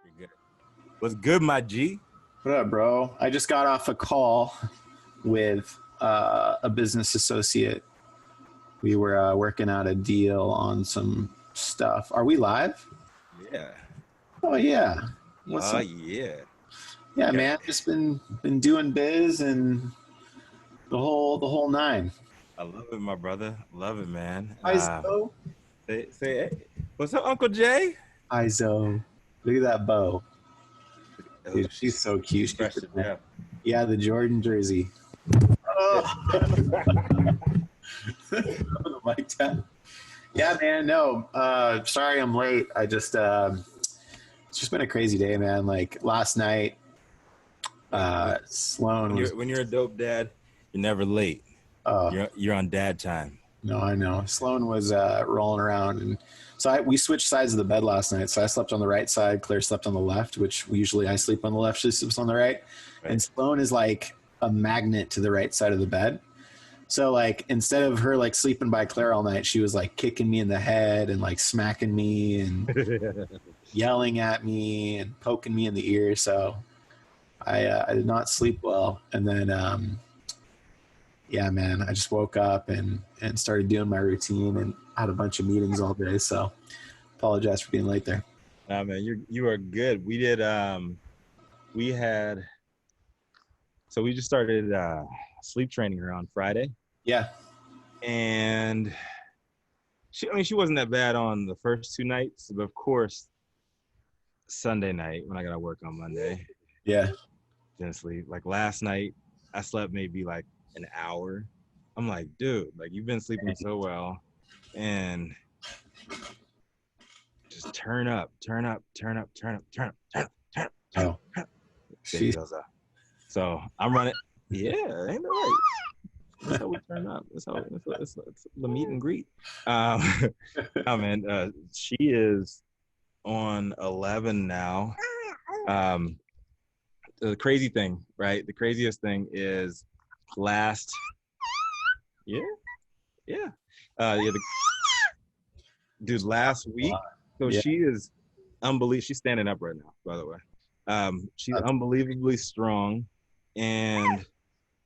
You're good. What's good, my G? What up, bro? I just got off a call with a business associate. We were working out a deal on some stuff. Are we live? Yeah. Oh yeah. What's Oh up? yeah. Yeah, Got- man. Just been doing biz and the whole nine. I love it, my brother. Love it, man. Izo. Hey, what's up, Uncle Jay? Izo. Look at that bow. Oh, Dude, she's so cute. she's fresh to death. Yeah, the Jordan jersey. The mic tap. Yeah, man. No, sorry I'm late. I just it's just been a crazy day, man. Like last night, Sloan When was. you're a dope dad, you're never late. Oh You're on dad time. no, I know. Sloan was rolling around, and so we switched sides of the bed last night. So I slept on the right side. Claire slept on the left, which usually I sleep on the left. She sleeps on the right. And Sloan is like a magnet to the right side of the bed. So like instead of her like sleeping by Claire all night, she was like kicking me in the head and like smacking me and yelling at me and poking me in the ear. So I did not sleep well. And then yeah, man, I just woke up and started doing my routine and had a bunch of meetings all day. So apologize for being late there. Nah, man, you are good. We did we had so we just started sleep training her on Friday. Yeah. And she wasn't that bad on the first 2 nights, but of course Sunday night when I gotta work on Monday, Yeah. didn't sleep. Like last night, I slept maybe like an hour. I'm like, dude, like you've been sleeping so well, and just turn up. Oh, Baby goes up. So I'm running. Yeah, ain't that right? That's how we turn up. That's it's the meet and greet. Oh man, she is on 11 now. The crazy thing, right? The craziest thing is last. Yeah. Dude, last week. So Yeah. she is unbelievable. She's standing up right now, by the way. She's unbelievably strong. And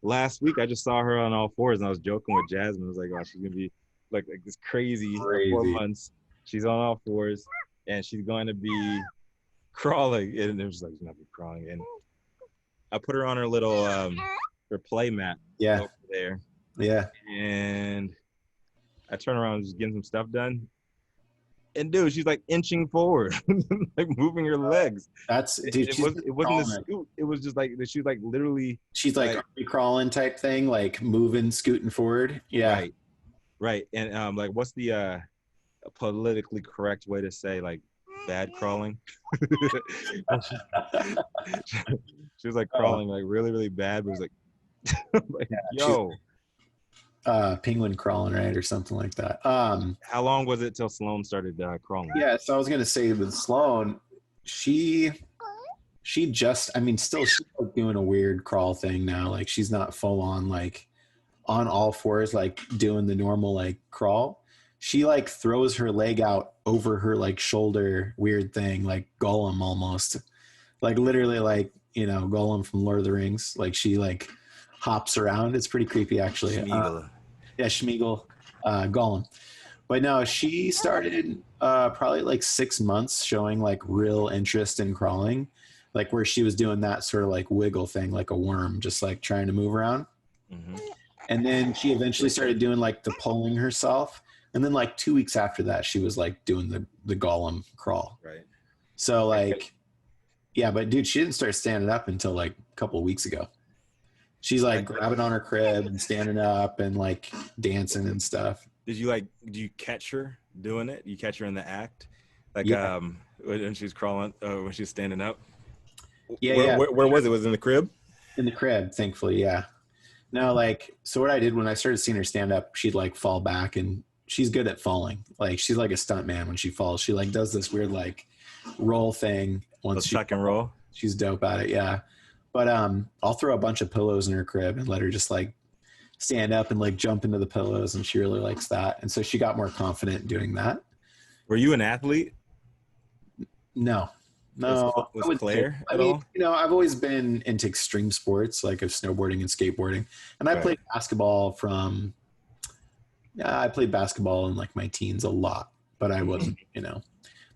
last week I just saw her on all fours, and I was joking with Jasmine. I was like, oh, she's gonna be like this crazy 4 months. She's on all fours, and she's going to be crawling. And it was like she's not be crawling. And I put her on her little her play mat over there. Yeah. And I turn around, just getting some stuff done. And dude, she's like inching forward, like moving her legs. That's dude. It wasn't a scoot. It was just like she was like literally. She's like crawling type thing, like moving, scooting forward. Yeah. Right. And like, what's the politically correct way to say like bad crawling? She was like crawling like really, really bad. But it was like, yo. Penguin crawling, right, or something like that. How long was it till Sloan started crawling? Yeah, so I was gonna say with Sloan, she just, I mean, still she's like doing a weird crawl thing now. Like she's not full on like on all fours, like doing the normal like crawl. She like throws her leg out over her like shoulder, weird thing, like Gollum almost, like literally like Gollum from Lord of the Rings. Like she like hops around. It's pretty creepy actually. Schmeagol, Gollum. But no, she started probably like 6 months showing like real interest in crawling. like where she was doing that sort of like wiggle thing, like a worm, just like trying to move around. Mm-hmm. And then she eventually started doing like the pulling herself. And then like 2 weeks after that, she was like doing the Gollum crawl. Right. So like, yeah, but dude, she didn't start standing up until like a couple of weeks ago. She's like grabbing on her crib and standing up and like dancing and stuff. Do you catch her doing it? You catch her in the act? Like, Yeah. when she's crawling, when she's standing up? Yeah. Where was it? Was it in the crib? In the crib, thankfully. Yeah. No, like, so what I did when I started seeing her stand up, she'd like fall back, and she's good at falling. Like, she's like a stunt man when she falls. She like does this weird like roll thing once she tuck and roll. She's dope at it. Yeah. But I'll throw a bunch of pillows in her crib and let her just like stand up and like jump into the pillows, and she really likes that. And so she got more confident doing that. Were you an athlete? No. Was Claire at all? You know, I've always been into extreme sports, like of snowboarding and skateboarding. And I played basketball I played basketball in like my teens a lot, but I wasn't, you know,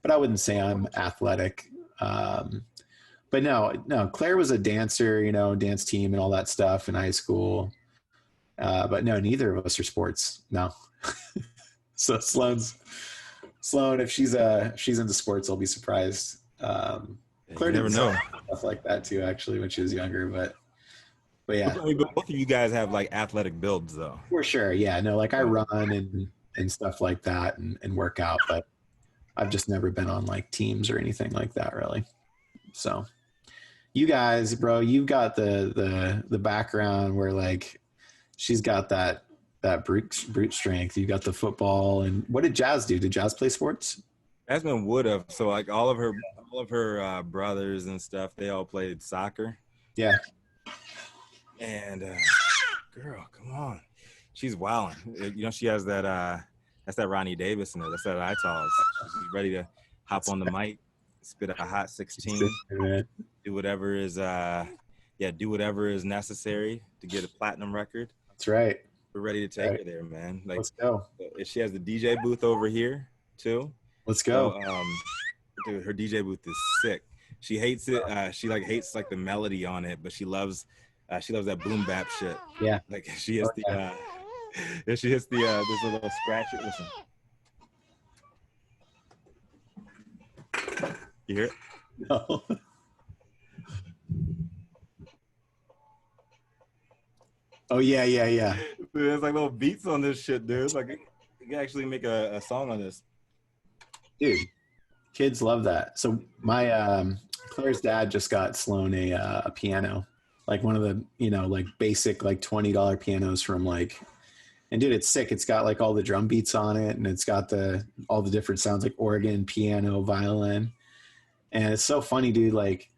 but I wouldn't say I'm athletic. But no, Claire was a dancer, you know, dance team and all that stuff in high school. But no, neither of us are sports. No. So Sloan, if she's into sports, I'll be surprised. Claire you never know stuff like that too, actually, when she was younger. But yeah, but both of you guys have like athletic builds, though. for sure. Yeah, no, like I run and stuff like that and work out, but I've just never been on like teams or anything like that, really. So you guys, bro, you've got the background where like she's got that brute strength. You got the football. And what did Jazz do? Did Jazz play sports? Jasmine would have. So like all of her brothers and stuff, they all played soccer. Yeah. And girl, come on, she's wilding. You know, she has that that's that Ronnie Davis in her. That's that Ital's. She's ready to hop on the mic, spit a hot 16, do whatever is necessary to get a platinum record. That's right. We're ready to take her there, man. Like, let's go. She has the DJ booth over here too. Let's go. So, dude, her DJ booth is sick. She hates it. She like hates like the melody on it, but she loves that boom bap shit. Yeah. Like she hits she hits the this little scratch. Listen. You hear it? No. Oh yeah. Dude, there's like little beats on this shit, dude. Like you can actually make a song on this. Dude, kids love that. So my Claire's dad just got Sloan a piano, like one of the, you know, like basic like $20 pianos from like, and dude, it's sick. It's got like all the drum beats on it, and it's got all the different sounds like organ, piano, violin. And it's so funny, dude. Like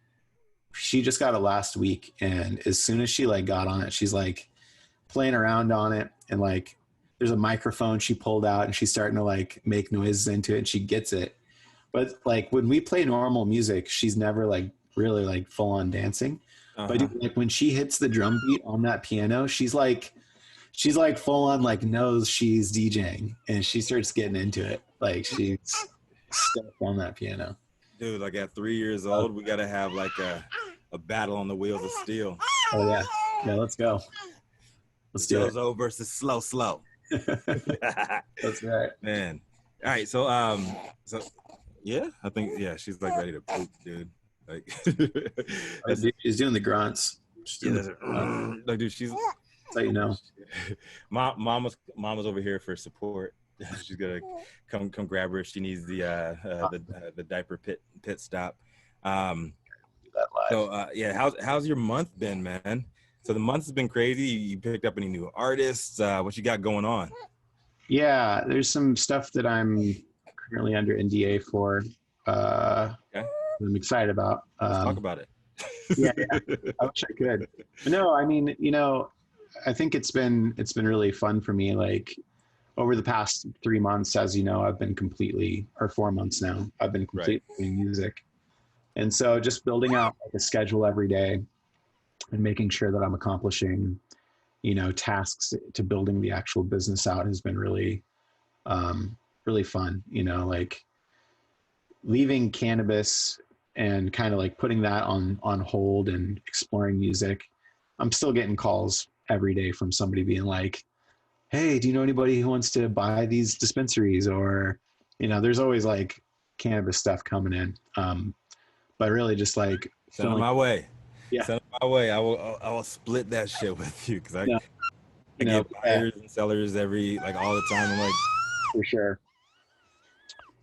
she just got it last week, and as soon as she like got on it, she's like playing around on it, and like there's a microphone she pulled out, and she's starting to like make noises into it, and she gets it. But like when we play normal music, she's never like really like full on dancing. But dude, like when she hits the drum beat on that piano, she's like full on like knows she's DJing, and she starts getting into it. Like she's stuck on that piano. Dude, like at 3 years old, we gotta have like a battle on the wheels of steel. Oh yeah, let's go. Let's do it. Zozo versus slow. That's right, man. All right, so yeah, I think she's like ready to poop, dude. Like she's doing the grunts. Like, dude, she's. So you know, mama's over here for support. She's gonna come grab her if she needs the diaper pit stop. So how's your month been, man? So the month has been crazy. You picked up any new artists? What you got going on? Yeah, there's some stuff that I'm currently under NDA for. Okay. I'm excited about. Let's talk about it. Yeah, I wish I could. No, I mean, you know, I think it's been really fun for me. Like over the past 3 months, as you know, I've been 4 months now, I've been completely doing music. And so just building out like a schedule every day and making sure that I'm accomplishing, you know, tasks to building the actual business out has been really, really fun. You know, like leaving cannabis and kind of like putting that on hold and exploring music. I'm still getting calls every day from somebody being like, hey, do you know anybody who wants to buy these dispensaries? Or, there's always like cannabis stuff coming in. But really just like send it my way. Yeah. Send it my way. I will split that shit with you, because I get buyers and sellers all the time. I'm like, for sure.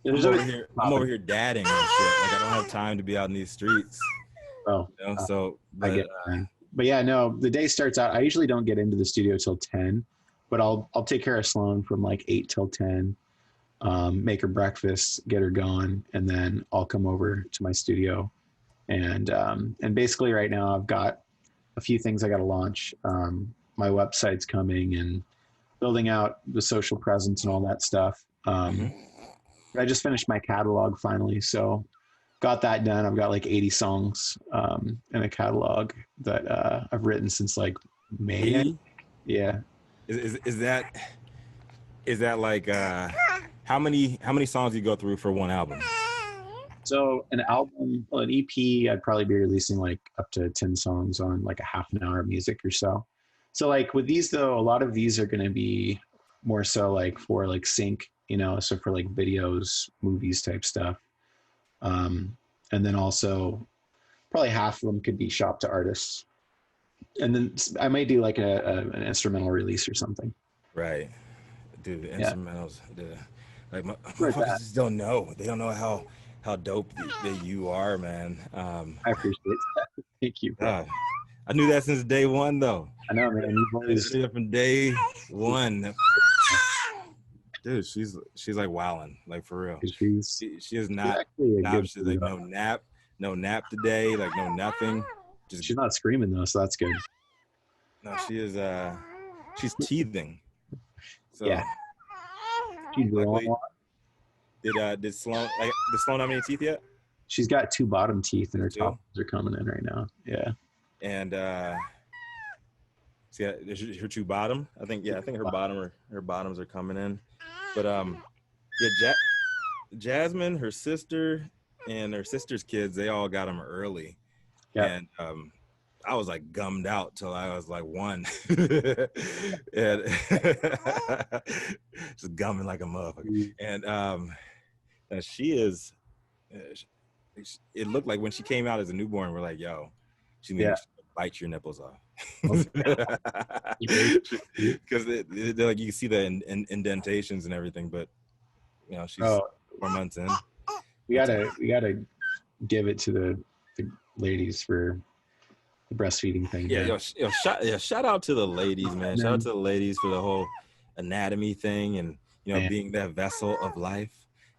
I'm over here dadding and shit. Like, I don't have time to be out in these streets. Oh, but, I get it. But yeah, no, the day starts out. I usually don't get into the studio till 10, but I'll take care of Sloan from like 8 till 10, make her breakfast, get her going, and then I'll come over to my studio. And basically right now I've got a few things I got to launch. My website's coming and building out the social presence and all that stuff. I just finished my catalog finally, so got that done. I've got like 80 songs in a catalog that I've written since like May. 80? Yeah. Is that like how many songs do you go through for one album? So an EP, I'd probably be releasing like up to 10 songs on like a half an hour of music or so. So like with these though, a lot of these are going to be more so like for like sync, so for like videos, movies type stuff. And then also probably half of them could be shopped to artists. And then I might do like an instrumental release or something. Right. Dude, the instrumentals, like motherfuckers just don't know. They don't know how dope that you are, man. I appreciate that. Thank you. I knew that since day one, though. I know, man. You've always from day one. Dude, she's like wilding, like for real. She is not. She's like no nap today, like no nothing. She's not screaming though, so that's good. No, she is. She's teething. So, yeah. She's rolling. Did Sloan have any teeth yet? She's got 2 bottom teeth, and her top are coming in right now. Yeah. And her 2 bottom. I think her bottoms are coming in. But Jasmine, her sister, and her sister's kids, they all got them early. Yeah. And I was like gummed out till I was like 1. And just gumming like a motherfucker. And she is, it looked like when she came out as a newborn, we're like, yo, she needs to bite your nipples off. Because they're like, you can see the indentations and everything, but she's 4 months in. We gotta give it to the ladies for the breastfeeding thing. Shout out to the ladies, man. Shout out to the ladies for the whole anatomy thing, and being that vessel of life.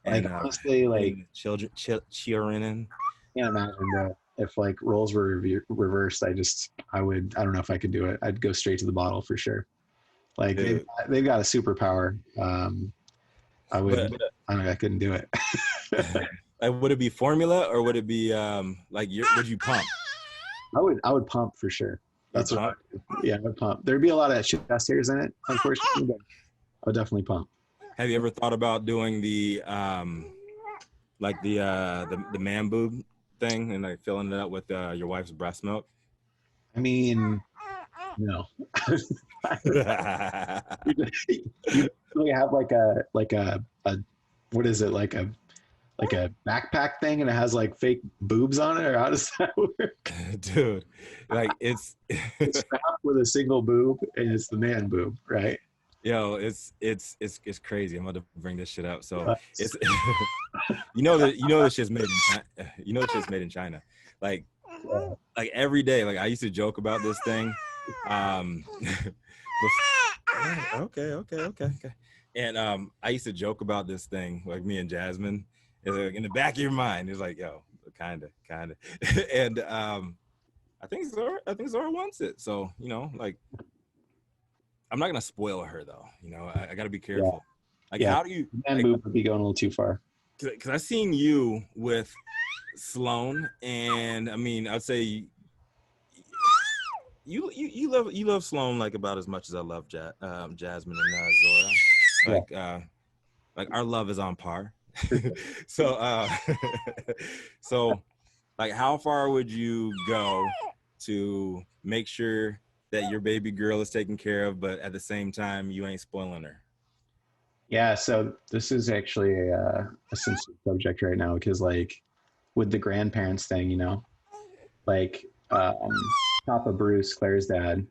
And honestly, like children cheering in. Can't imagine that if like roles were reversed. I don't know if I could do it. I'd go straight to the bottle for sure. Like they've got a superpower. I couldn't do it. Like, would it be formula, or would it be would you pump? I would pump for sure. That's what I would pump. There'd be a lot of chest hairs in it, unfortunately, but I would definitely pump. Have you ever thought about doing the man boob thing and like filling it up with your wife's breast milk? I mean, no. You really have like a what is it, like a backpack thing, and it has like fake boobs on it, or how does that work? Dude, like it's strapped with a single boob, and it's the man boob, right? Yo, it's crazy. I'm about to bring this shit up. So it's this shit's made in China. Shit's made in China. Like every day. Like I used to joke about this thing. Okay. And I used to joke about this thing, like me and Jasmine. It's like in the back of your mind, it's like, yo, kinda. And I think Zora wants it. So, like, I'm not gonna spoil her though. I gotta be careful. Like, how do you? Man boob would be going a little too far. Because I've seen you with Sloan, and I mean, I'd say you love Sloan like about as much as I love Jasmine and Zora. Like our love is on par. So like how far would you go to make sure that your baby girl is taken care of, but at the same time you ain't spoiling her? Yeah, so this is actually a sensitive subject right now because, like, with the grandparents thing, like Papa Bruce, Claire's dad,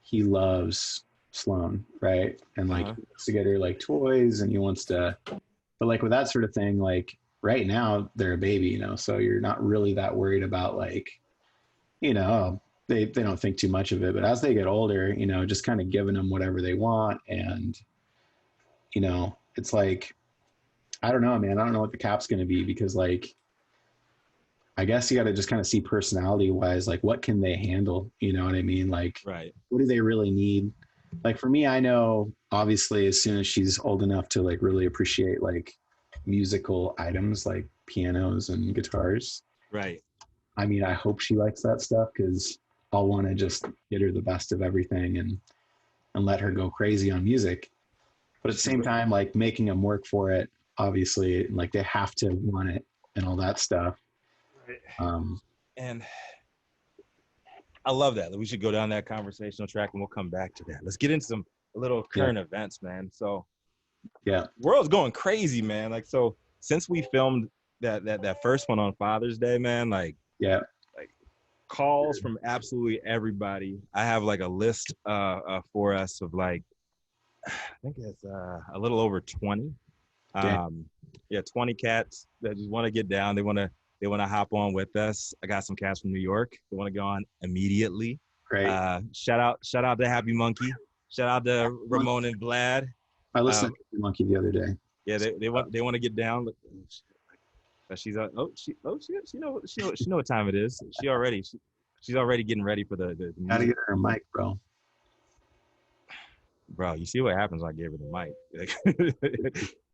he loves Sloan, right? And like Uh-huh. he wants to get her like toys, and he wants to, but like with that sort of thing, like right now they're a baby, so you're not really that worried about like, they don't think too much of it. But as they get older, just kind of giving them whatever they want, and it's like, I don't know, man. I don't know what the cap's going to be because, like, I guess you got to just kind of see personality wise, like, what can they handle? You know what I mean? Like, Right. what do they really need? Like, for me, I know obviously as soon as she's old enough to like really appreciate like musical items like pianos and guitars, Right. I mean, I hope she likes that stuff because I'll want to just get her the best of everything and let her go crazy on music. But at the same time, like making them work for it, obviously, like they have to want it and all that stuff. Um, And I love that. We should go down that conversational track and we'll come back to that. Let's get into some little yeah, current events, man. So yeah, world's going crazy, man. Like, so since we filmed that first one on Father's Day, man, yeah. like calls from absolutely everybody. I have like a list for us of like, I think it's a little over 20. Damn, Yeah, 20 cats that just want to get down. They want to hop on with us. I got some cats from New York. They want to go on immediately. great. Shout out to Happy Monkey. Shout out to Ramon and Vlad. I listened Um, to Monkey the other day. yeah, they want to get down. But she's she know what time it is. She's already getting ready for the Gotta music. get her a mic, bro. Bro, you see what happens when I gave her the mic.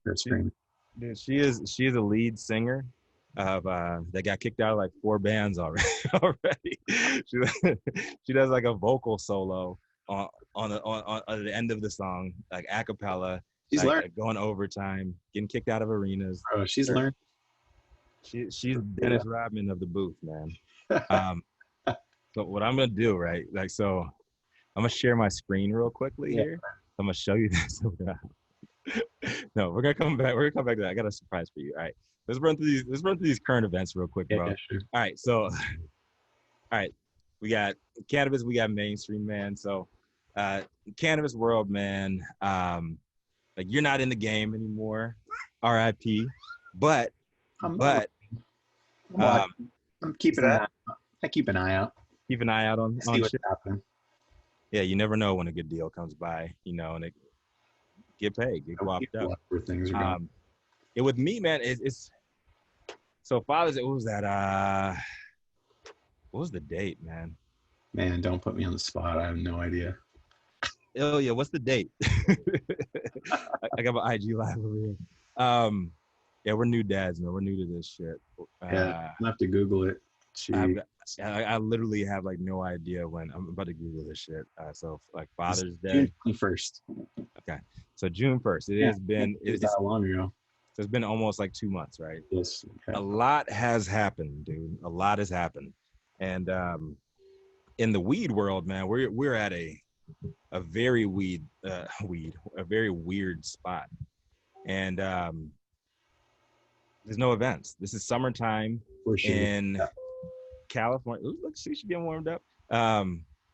They're screaming. Dude, she is a lead singer of that got kicked out of like 4 bands already. already. She does like a vocal solo on the end of the song, like a cappella, She's learned, like going overtime, getting kicked out of arenas. bro. She's learned. She's Dennis Rodman of the booth, man. Um, so what I'm gonna do, right? Like, so I'm gonna share my screen real quickly Yeah. here. I'm gonna show you this. No, we're gonna come back. We're gonna come back to that. I got a surprise for you. All right, let's run through these current events real quick, bro. Yeah, sure. All right, so we got cannabis, we got mainstream, man. So cannabis world, man. Like you're not in the game anymore. RIP. But I'm um, keeping an eye. I keep an eye out. keep an eye out on See what's shit. happening. Yeah, you never know when a good deal comes by, and it get paid, get guapped up. Where things are going. Yeah, with me, man, it's so Father's Day. What was that? What was the date, man? Man, don't put me on the spot. I have no idea. Oh yeah, what's the date? I got my IG live over here. Yeah, we're new dads, man. We're new to this shit. Yeah, I'll have to Google it. I literally have like no idea when I'm about to Google this shit. So like Father's Day, June 21st. okay. So June 1st. It has been. It's that long ago. So it's been almost like 2 months, right? Yes. Okay. A lot has happened, dude. A lot has happened, and in the weed world, man, we're at a very a very weird spot, and there's no events. This is summertime in California. Ooh, look, she's getting warmed up.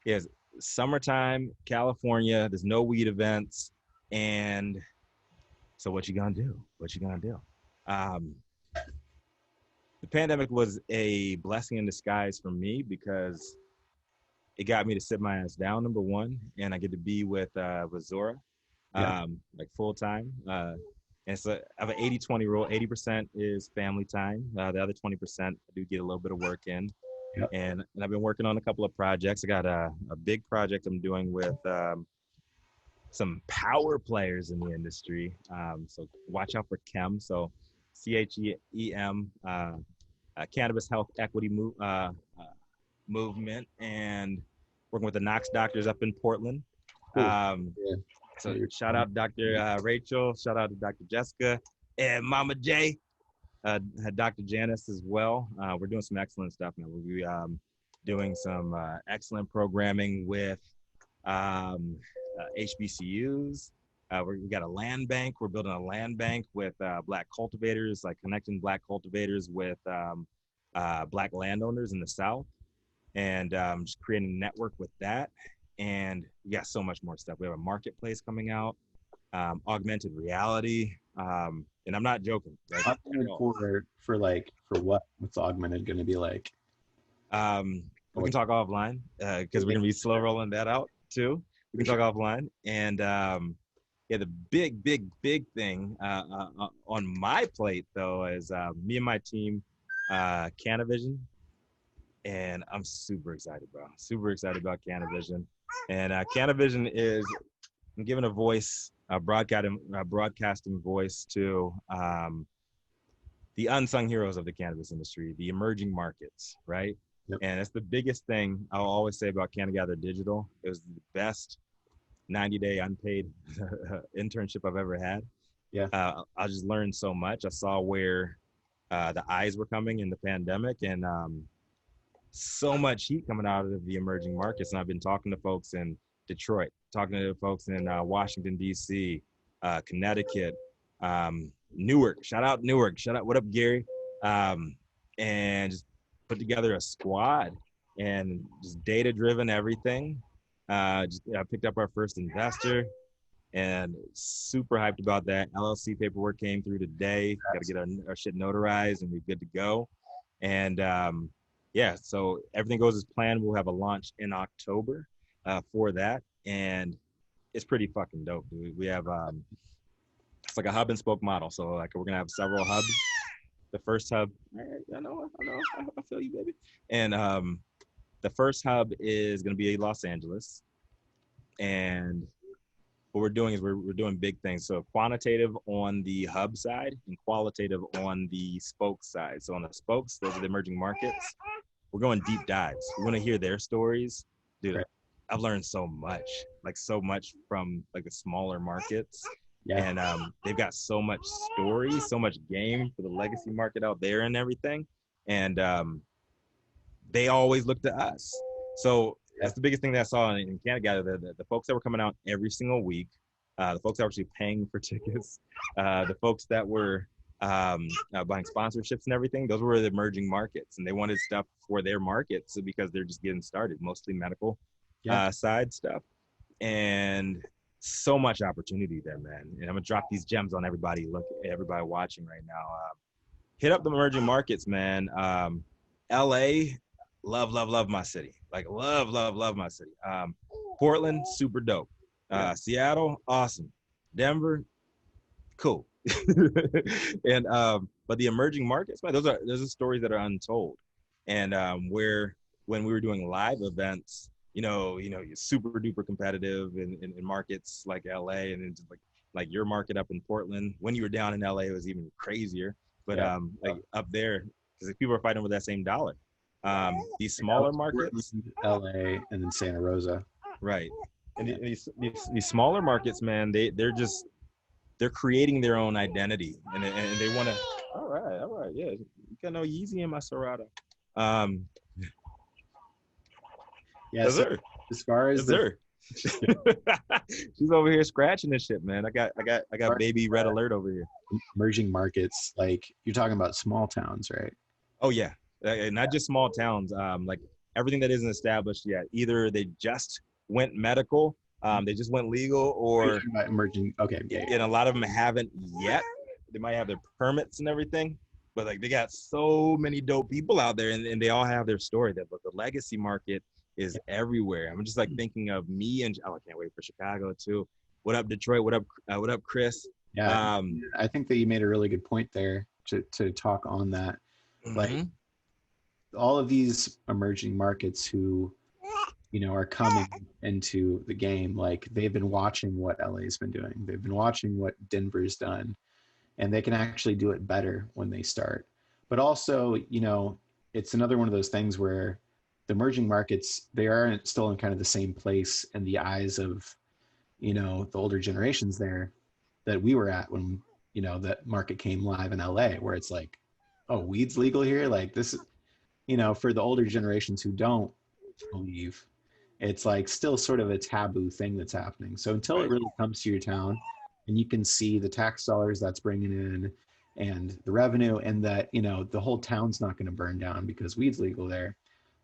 Yes, summertime, California. There's no weed events, and so what you gonna do? What you gonna do? The pandemic was a blessing in disguise for me because it got me to sit my ass down, number one, and I get to be with Zora, like full time. And so I have an 80-20 rule. 80% is family time. The other 20%, I do get a little bit of work in. Yep. And I've been working on a couple of projects. I got a big project I'm doing with some power players in the industry. So watch out for CHEM. So CHEM, Cannabis Health Equity Movement, and working with the Knox doctors up in Portland. Cool. So shout out to Dr. Rachel, shout out to Dr. Jessica, and Mama J. had Dr. Janice as well. We're doing some excellent stuff now. We'll be doing some excellent programming with HBCUs. We got a land bank. We're building a land bank with Black cultivators, like connecting Black cultivators with Black landowners in the South, and just creating a network with that. And we got so much more stuff. We have a marketplace coming out, augmented reality, and I'm not joking. Like, augmented for what? What's augmented going to be like? We can talk offline because we're gonna be slow rolling that out too. We can talk offline. And yeah, the big thing on my plate though is me and my team, Canavision, and I'm super excited, bro. Super excited about Canavision. And Canavision is giving a voice, broadcasting voice to the unsung heroes of the cannabis industry, the emerging markets, right? Yep. And it's the biggest thing I'll always say about CannaGather Digital. It was the best 90-day unpaid internship I've ever had. Yeah. I just learned so much. I saw where the eyes were coming in the pandemic, and so much heat coming out of the emerging markets. And I've been talking to folks in Detroit, talking to folks in Washington, D.C., Connecticut, Newark. Shout out Newark. Shout out. What up, Gary? And just put together a squad and just data-driven everything. I picked up our first investor and super hyped about that. LLC paperwork came through today. Got to get our shit notarized and we're good to go. And yeah, so everything goes as planned. We'll have a launch in October for that. And it's pretty fucking dope, dude. We have, it's like a hub and spoke model. So like we're going to have several hubs. The first hub, I know, I feel you, baby. And the first hub is going to be Los Angeles. And what we're doing is we're doing big things. So quantitative on the hub side and qualitative on the spoke side. So on the spokes, those are the emerging markets. We're going deep dives. We want to hear their stories. Dude, right. I've learned so much from like the smaller markets. Yeah. And they've got so much story, so much game for the legacy market out there and everything. And they always look to us. So that's the biggest thing that I saw in Canada. The folks that were coming out every single week, the folks that were actually paying for tickets, the folks that were buying sponsorships and everything, those were the emerging markets. And they wanted stuff for their markets because they're just getting started, mostly medical side stuff. And so much opportunity there, man. And I'm gonna drop these gems on everybody. Look, everybody watching right now. Hit up the emerging markets, man. LA, love my city. Like love my city. Portland, super dope. Seattle, awesome. Denver, cool. And but the emerging markets, man, those are stories that are untold. And where when we were doing live events, you know, you're super duper competitive in markets like LA and it's like your market up in Portland. When you were down in LA, it was even crazier. But like up there, because people are fighting with that same dollar. These smaller markets, LA and then Santa Rosa. Right. And these smaller markets, man, they're creating their own identity and they want to. All right. Yeah. You got no Yeezy in my Serato. Yeah, so as far as she's over here scratching this shit, man. I got baby red alert over here. Emerging markets, like you're talking about small towns, right? Oh yeah, not just small towns. Like everything that isn't established yet. Either they just went medical, they just went legal, or emerging. Okay, yeah. And a lot of them haven't yet. They might have their permits and everything, but like they got so many dope people out there, and they all have their story. That the legacy market is everywhere. I'm just like thinking of me and I can't wait for Chicago too. What up, Detroit? What up, Chris? Yeah, I think that you made a really good point there to talk on that. Mm-hmm. Like all of these emerging markets who, are coming into the game, like they've been watching what LA's been doing. They've been watching what Denver's done, and they can actually do it better when they start. But also, it's another one of those things where the emerging markets, they are still in kind of the same place in the eyes of, the older generations there that we were at when, that market came live in LA, where it's like, oh, weed's legal here. Like this is, for the older generations who don't believe, it's like still sort of a taboo thing that's happening. So until it Right. really comes to your town and you can see the tax dollars that's bringing in and the revenue, and that, the whole town's not going to burn down because weed's legal there,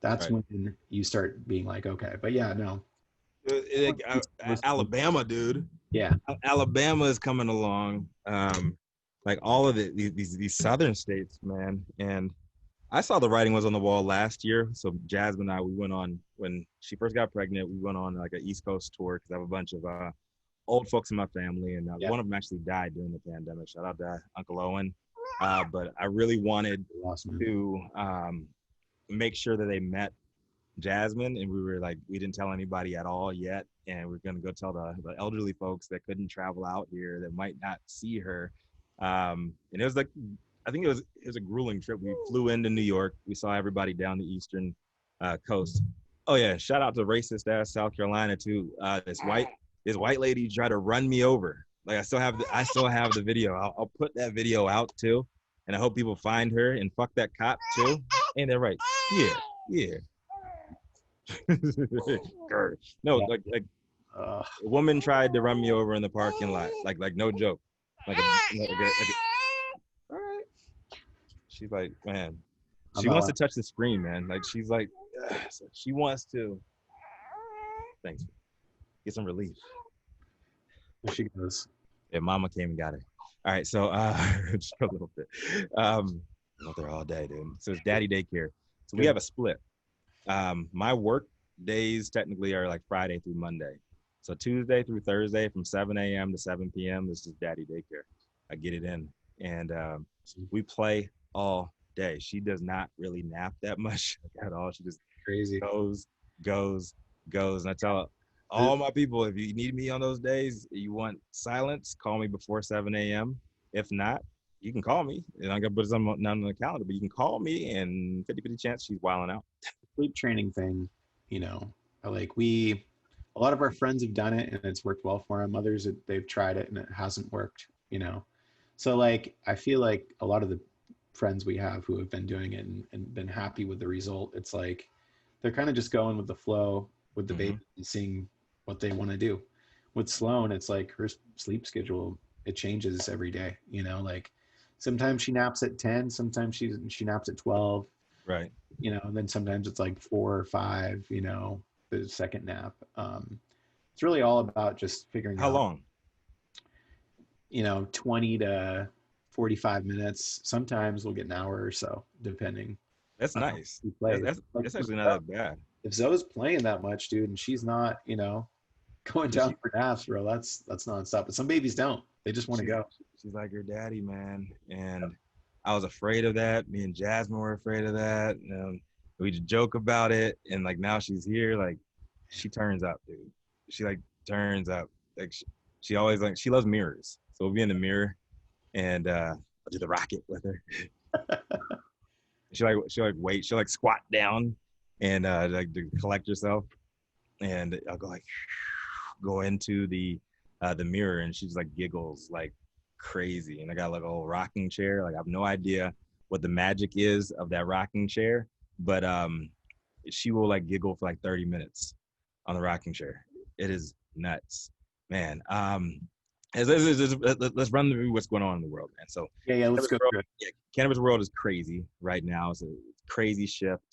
that's Right. when you start being like, okay. But yeah, no. Alabama, dude. Yeah. Alabama is coming along. Like all of these southern states, man. And I saw the writing was on the wall last year. So Jasmine and I, we went on when she first got pregnant. We went on like an East Coast tour because I have a bunch of old folks in my family, and Yeah. one of them actually died during the pandemic. Shout out to Uncle Owen. But I really wanted Awesome. to make sure that they met Jasmine, and we were like, we didn't tell anybody at all yet, and we're gonna go tell the elderly folks that couldn't travel out here that might not see her. And it was like, I think it was a grueling trip. We flew into New York. We saw everybody down the eastern coast. Oh yeah, shout out to racist ass South Carolina too. This white lady tried to run me over. Like I still have the video. I'll put that video out too, and I hope people find her and fuck that cop too. Ain't that right? Yeah, yeah. No, Yeah. like a woman tried to run me over in the parking lot, like no joke. All right. She's like, man, she wants to touch the screen, man. Like she's like, she wants to. Thanks. Get some relief. There she goes. Yeah, mama came and got her. All right, so just a little bit. I'm out there all day, dude. So it's daddy daycare. So we have a split. My work days technically are like Friday through Monday. So Tuesday through Thursday from 7 a.m. to 7 p.m. This is daddy daycare. I get it in. And we play all day. She does not really nap that much at all. She just crazy goes. And I tell all my people, if you need me on those days, you want silence, call me before 7 a.m. If not, you can call me. And I'm going to put something on the calendar, but you can call me and 50-50 chance she's wilding out. Sleep training thing, like a lot of our friends have done it and it's worked well for them. Others, they've tried it and it hasn't worked, So like, I feel like a lot of the friends we have who have been doing it and been happy with the result, it's like, they're kind of just going with the flow with the baby and seeing what they want to do. With Sloan, it's like her sleep schedule, it changes every day, like sometimes she naps at 10, sometimes she naps at 12. Right. And then sometimes it's like 4 or 5, the second nap. It's really all about just figuring out. How long? 20 to 45 minutes. Sometimes we'll get an hour or so, depending. That's nice. That's actually not that bad. If Zoe's playing that much, dude, and she's not, going down for naps, bro, that's nonstop. But some babies don't. They just want to go. She's like her daddy, man. And I was afraid of that. Me and Jasmine were afraid of that. We just joke about it. And like now she's here, like she turns up, dude. She like turns up. Like she always like, she loves mirrors. So we'll be in the mirror and I'll do the rocket with her. she'll wait, she'll like squat down and like to collect herself. And I'll go into the mirror and she's like giggles like crazy. And I got like a whole rocking chair. Like I have no idea what the magic is of that rocking chair, but she will like giggle for like 30 minutes on the rocking chair. It is nuts, man. Let's run through what's going on in the world, man. So let's go. Cannabis world is crazy right now. It's a crazy shift.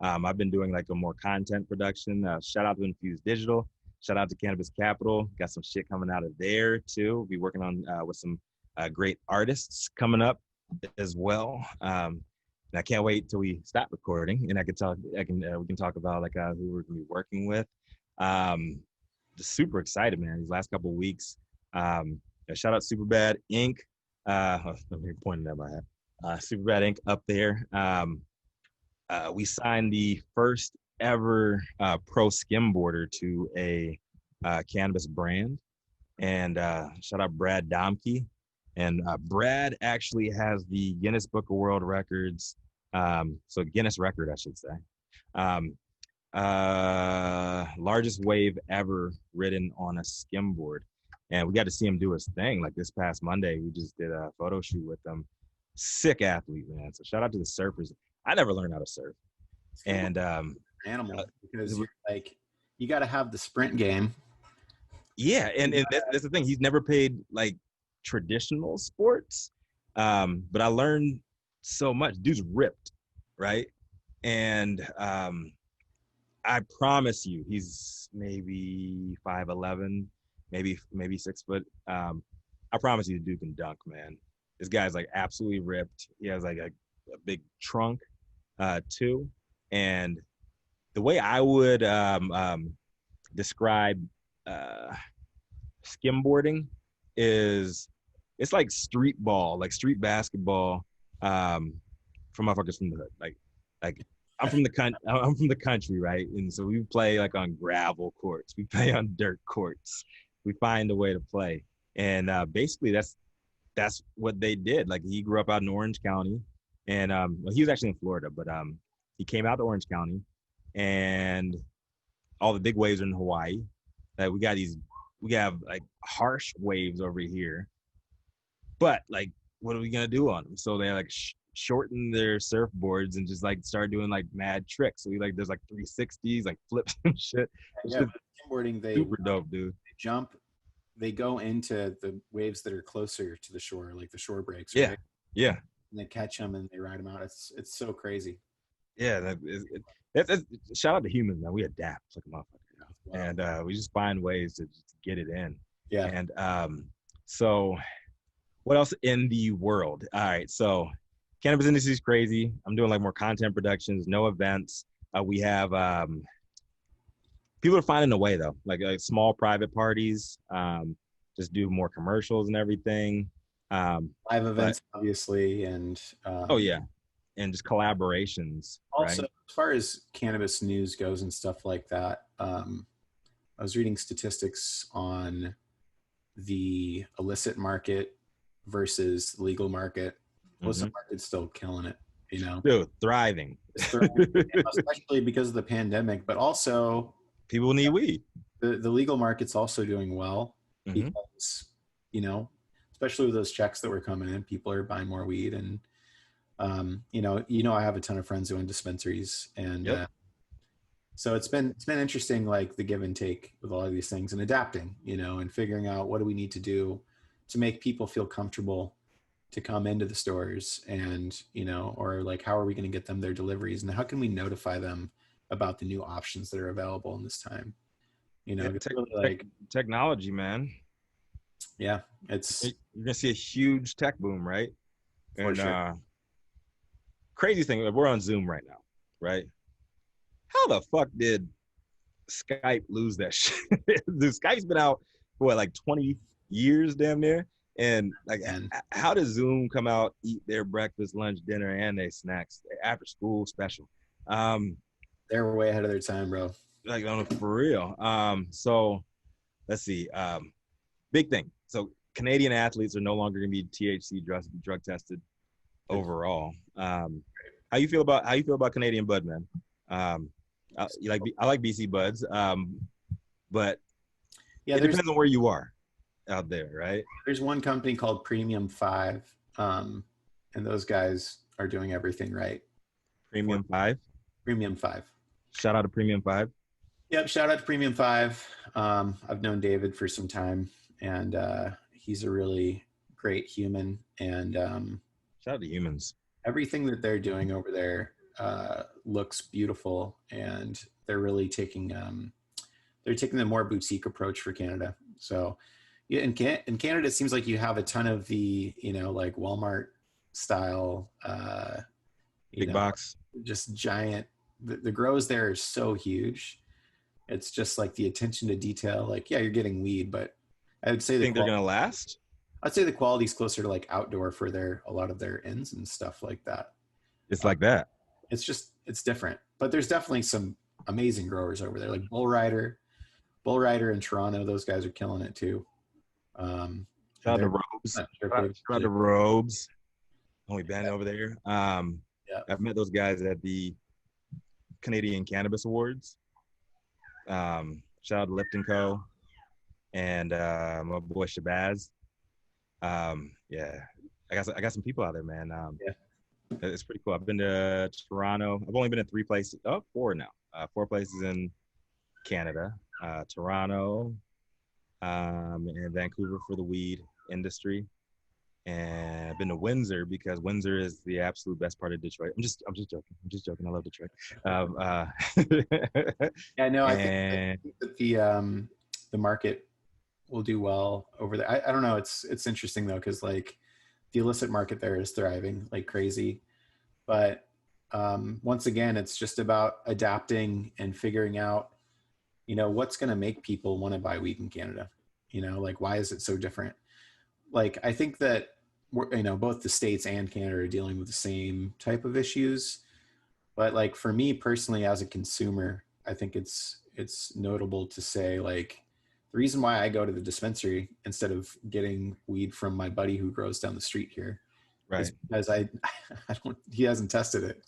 I've been doing like a more content production. Shout out to Infused Digital. Shout out to Cannabis Capital. Got some shit coming out of there too. We'll be working on with some great artists coming up as well. And I can't wait till we stop recording and we can talk about like who we're gonna be working with. Just super excited, man. These last couple of weeks. Shout out Superbad Inc. I'm pointing at my head. Superbad Inc. up there. We signed the first ever pro skimboarder to a cannabis brand, and shout out Brad Domke. And Brad actually has the Guinness Book of World Records, so Guinness record, I should say. Largest wave ever ridden on a skimboard. And we got to see him do his thing. Like this past Monday, we just did a photo shoot with him. sick athlete, man. So shout out to the surfers. I never learned how to surf, and animal because you're like you got to have the sprint game. Yeah, and that's the thing. He's never played like traditional sports, but I learned so much. Dude's ripped, right? And I promise you, he's maybe 5'11", maybe 6 foot. I promise you, the dude can dunk, man. This guy's like absolutely ripped. He has like a big trunk, too. And the way I would describe skimboarding is it's like street ball, like street basketball, for motherfuckers from the hood. Like I'm from the country, right? And so we play like on gravel courts. We play on dirt courts. We find a way to play. And basically that's what they did. Like he grew up out in Orange County, and well, he was actually in Florida, but he came out to Orange County, and all the big waves are in Hawaii. Like we have like harsh waves over here, but like, what are we gonna do on them? So they like shorten their surfboards and just like start doing like mad tricks. So there's like 360s, like flips and shit. Yeah, skimboarding, they super dope, dude. They jump, they go into the waves that are closer to the shore, like the shore breaks. Right? Right? Yeah. And they catch them and they ride them out. It's so crazy. Yeah, that's shout out to humans, man. We adapt like a motherfucker, wow. And we just find ways to just get it in. Yeah. And so what else in the world? All right, so cannabis industry is crazy. I'm doing like more content productions, no events. We have people are finding a way though, like small private parties, just do more commercials and everything. Live events, obviously, and oh yeah, and just collaborations. Also, right? As far as cannabis news goes and stuff like that, I was reading statistics on the illicit market versus legal market. Illicit market's still killing it, you know. Dude, thriving. Especially because of the pandemic, but also people need weed. The legal market's also doing well because, you know, especially with those checks that were coming in, people are buying more weed. And you know, I have a ton of friends who own dispensaries, and so it's been interesting, like the give and take with all of these things and adapting, you know, and figuring out what do we need to do to make people feel comfortable to come into the stores, and, you know, or like how are we going to get them their deliveries, and how can we notify them about the new options that are available in this time, you know. Like technology, man. Yeah, you're gonna see a huge tech boom, right? For sure. Crazy thing, we're on Zoom right now, right? How the fuck did Skype lose that shit? Dude, Skype's been out for what, like 20 years damn near? And like, how does Zoom come out, eat their breakfast, lunch, dinner, and their snacks after school special? They're way ahead of their time, bro. Like, for real. So let's see. Big thing. So Canadian athletes are no longer going to be THC drug tested overall. How you feel about Canadian bud, man? I like BC buds, but yeah, it depends on where you are out there, right? There's one company called Premium 5, and those guys are doing everything right. Premium 5. Shout out to Premium 5. Yep, shout out to Premium 5. I've known David for some time, and he's a really great human. And shout out to humans. Everything that they're doing over there looks beautiful, and they're really taking the more boutique approach for Canada. So yeah, in Canada, it seems like you have a ton of the, you know, like Walmart style, big box, just giant. The grows there are so huge. It's just like the attention to detail. Like, yeah, you're getting weed, but I would say they're gonna last. I'd say the quality is closer to like outdoor for a lot of their ends and stuff like that. It's like that. It's different, but there's definitely some amazing growers over there, like Bull Rider in Toronto. Those guys are killing it too. Shout out to Robes. Shout out to Robes. Only band over there. I've met those guys at the Canadian Cannabis Awards. Shout out to Lipton Co. and my boy Shabazz. Yeah, I got some people out there, man. Yeah. It's pretty cool. I've been to Toronto. I've only been in three places. Oh, four now. Four places in Canada. Toronto, and Vancouver for the weed industry. And I've been to Windsor because Windsor is the absolute best part of Detroit. I'm just joking. I'm just joking. I love Detroit. Yeah, no, I and think that the market will do well over there. I don't know. It's interesting though, because like the illicit market there is thriving like crazy. But once again, it's just about adapting and figuring out, what's going to make people want to buy weed in Canada. Like why is it so different? Like I think that both the States and Canada are dealing with the same type of issues. But like for me personally, as a consumer, I think it's notable to say like the reason why I go to the dispensary instead of getting weed from my buddy who grows down the street here is right. because he hasn't tested it.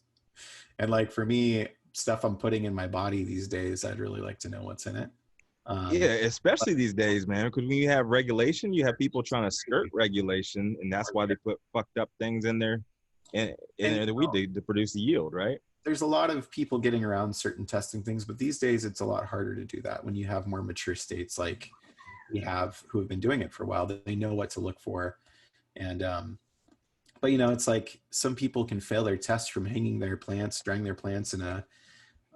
And like for me, stuff I'm putting in my body these days, I'd really like to know what's in it. Yeah, But especially these days, man. Because when you have regulation, you have people trying to skirt regulation, and that's why they put fucked up things in there, and the weed to produce a yield, right? there's a lot of people getting around certain testing things, but these days it's a lot harder to do that when you have more mature states like we have who have been doing it for a while. That they know what to look for. And but it's like some people can fail their test from hanging their plants, drying their plants in a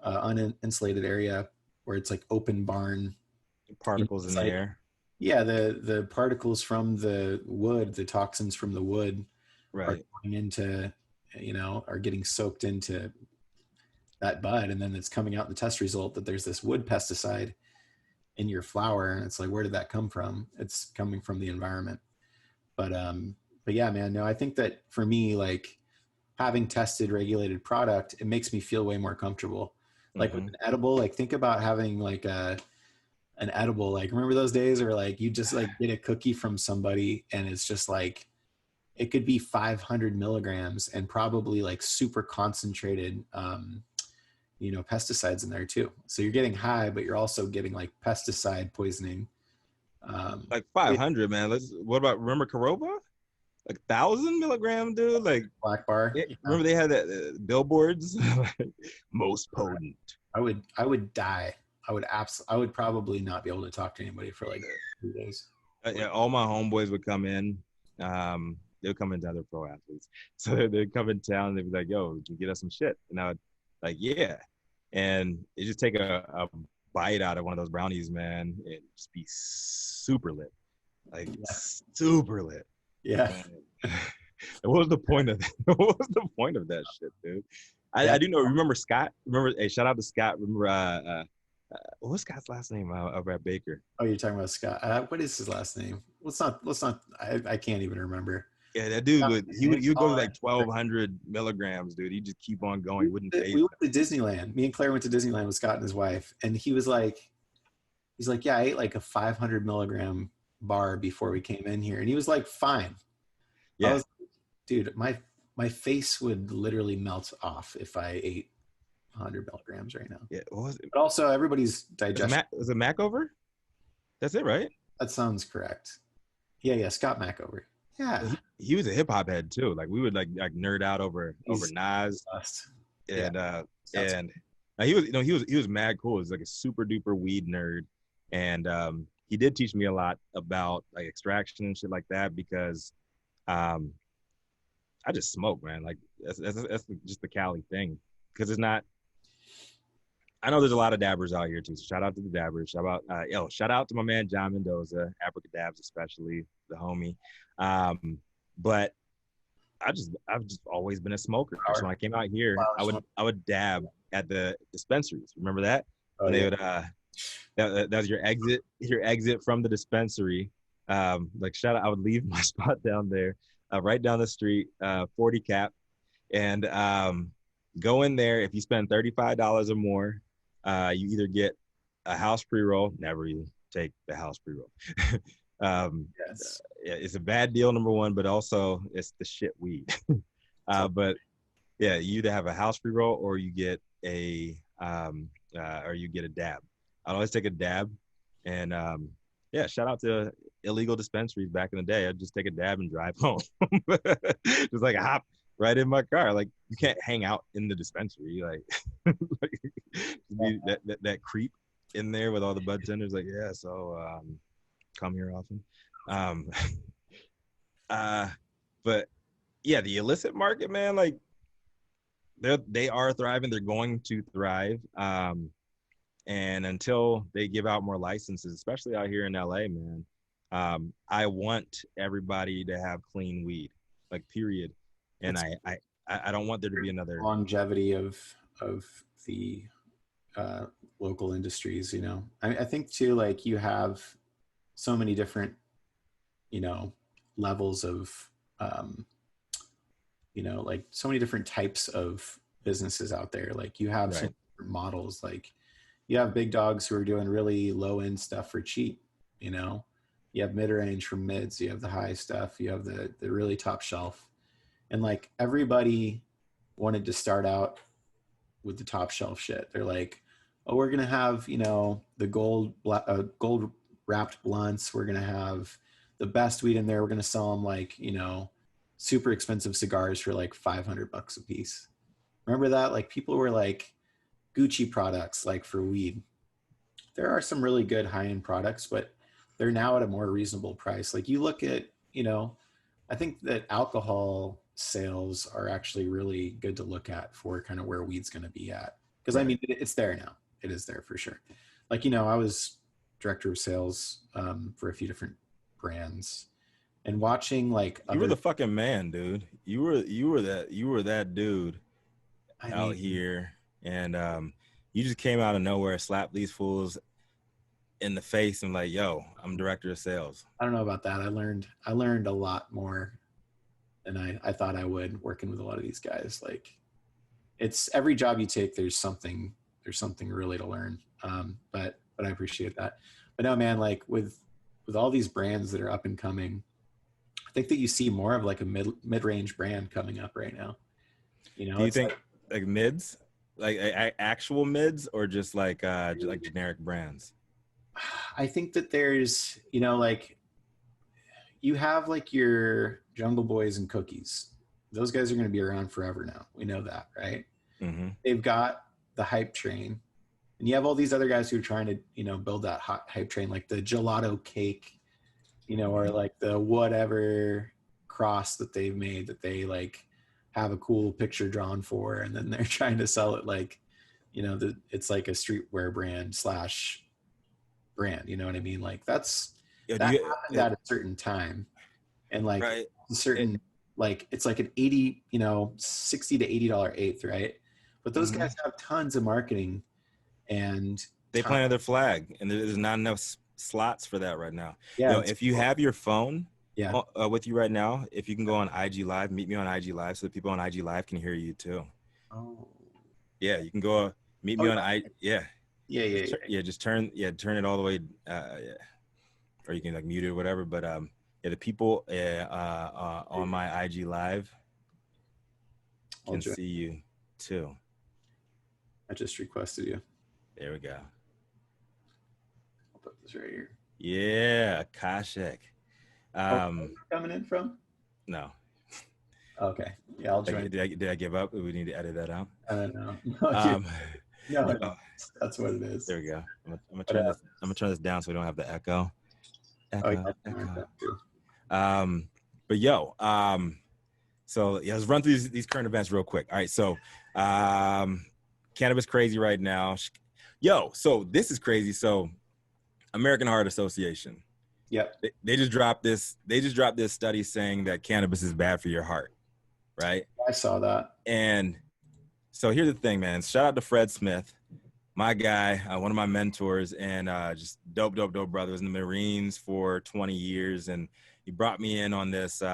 uninsulated area where it's like open barn. Particles in It's the like, air, yeah, the particles from the wood, the toxins from the wood are right? going into, are getting soaked into that bud, and then it's coming out in the test result that there's this wood pesticide in your flower, and it's like, where did that come from? It's coming from the environment. But yeah, man, no, I think that for me, like having tested regulated product, it makes me feel way more comfortable. Like with Mm-hmm. an edible, like think about having like an edible. Like remember those days where like you just like get a cookie from somebody and it's just like it could be 500 milligrams and probably like super concentrated pesticides in there too. So you're getting high, but you're also getting like pesticide poisoning. Like It, 500, man. What about, remember Caroba? Like 1,000 milligram, dude. Like, Black bar. remember they had that billboards, like, most potent. I would die. I would probably not be able to talk to anybody for like 2 days. Yeah, all my homeboys would come in. They would come into other pro athletes, so they'd come in town. And they'd be like, "Yo, can you get us some shit?" And I would like, "Yeah," and it just take a bite out of one of those brownies, man, and just be super lit, like Yeah. super lit. Yeah. And what was the point of that? What was the point of that shit, dude? Yeah. I do know. Remember Scott? Remember? Hey, shout out to Scott. Remember? What's Scott's last name over at Baker? Oh, you're talking about Scott. What is his last name? Let's not, I can't even remember. Yeah, that dude he would go to like Oh, 1,200 milligrams, dude. He just keep on going. Wouldn't phase we him. went to Disneyland. Me and Claire went to Disneyland with Scott and his wife. And he's like, yeah, I ate like a 500 milligram bar before we came in here. And he was like, fine. I Yeah, was, dude, my face would literally melt off if I ate 100 milligrams right now. yeah. What was it? But also, everybody's digestion. Was it Macover? That's it, right? That sounds correct. Yeah, Scott Macover. Yeah, He was a hip hop head too. Like we would like nerd out over He's Nas bust. and Scott's- and he was mad cool. He was like a super duper weed nerd, and he did teach me a lot about like extraction and shit like that because I just smoke, man. Like that's just the Cali thing because it's not. I know there's a lot of dabbers out here too. So shout out to the dabbers. Shout out to my man John Mendoza, Abracadabs especially, the homie. But I've just always been a smoker. So when I came out here, I would dab at the dispensaries. Remember that? Oh, They yeah. would that was your exit from the dispensary. Like shout out, I would leave my spot down there, right down the street, 40 cap, and go in there. If you spend $35 or more, you either get a house pre-roll. Never you take the house pre-roll. Yes. It's a bad deal, number one, but also it's the shit weed. But yeah, you either have a house pre-roll or you get a dab. I always take a dab, and yeah, shout out to illegal dispensaries back in the day. I'd just take a dab and drive home. Just like hop right in my car. Like you can't hang out in the dispensary. Like, that creep in there with all the bud tenders. Like, yeah, so come here often. But yeah, the illicit market, man, like they are thriving. They're going to thrive. And until they give out more licenses, especially out here in LA, man, I want everybody to have clean weed, like period. And I don't want there to be another longevity of the local industries. You know, I think too, like you have so many different, you know, levels of, you know, like so many different types of businesses out there. Like you have some models, like you have big dogs who are doing really low end stuff for cheap, you know, you have mid range for mids, you have the high stuff, you have the really top shelf. And like everybody wanted to start out with the top shelf shit. They're like, oh, we're going to have, you know, the gold wrapped blunts. We're going to have the best weed in there. We're going to sell them like, you know, super expensive cigars for like $500 a piece. Remember that? Like people were like Gucci products, like for weed. There are some really good high-end products, but they're now at a more reasonable price. Like you look at, you know, I think that alcohol sales are actually really good to look at for kind of where weed's going to be at. Because I mean, it's there now. It is there for sure. Like, you know, I was director of sales for a few different brands, and watching like you were the fucking man, dude. You were that dude out here, and you just came out of nowhere, slapped these fools in the face, and like, yo, I'm director of sales. I don't know about that. I learned a lot more than I thought I would working with a lot of these guys. Like, it's every job you take, there's something really to learn. But I appreciate that. But no, man, like with all these brands that are up and coming, I think that you see more of like a mid-range brand coming up right now. You know, do you think like mids, like actual mids, or just like generic brands? I think that there's, you know, like you have like your Jungle Boys and Cookies. Those guys are going to be around forever now. We know that, right? Mm-hmm. They've got the hype train, and you have all these other guys who are trying to, you know, build that hot hype train, like the gelato cake, you know, or like the whatever cross that they've made that they like have a cool picture drawn for, and then they're trying to sell it like, you know, it's like a streetwear brand / brand. You know what I mean? Like that happened at a certain time, and like a certain like it's like an 80, you know, $60 to $80 eighth, right? But those guys have tons of marketing, and they planted their flag, and there's not enough slots for that right now. Yeah, you know, if you have your phone with you right now, if you can go on IG Live, meet me on IG Live, so that people on IG Live can hear you too. Oh, yeah, you can go meet me on IG. Just turn it all the way, or you can like mute it or whatever. But the people on my IG Live can see you too. I just requested you. There we go. I'll put this right here. Yeah, Akashek. Coming in from? No. Okay. Yeah, I'll join. Did I give up? We need to edit that out. I don't know. No, that's what it is. There we go. I'm gonna turn this down so we don't have the echo. Echo. But yo, so yeah, let's run through these current events real quick. All right, so cannabis crazy right now. Yo, so this is crazy. So American Heart Association. Yep. They just dropped this study saying that cannabis is bad for your heart. Right? I saw that. And so here's the thing, man. Shout out to Fred Smith, my guy, one of my mentors, and just dope brother. Was in the Marines for 20 years, and he brought me in on this he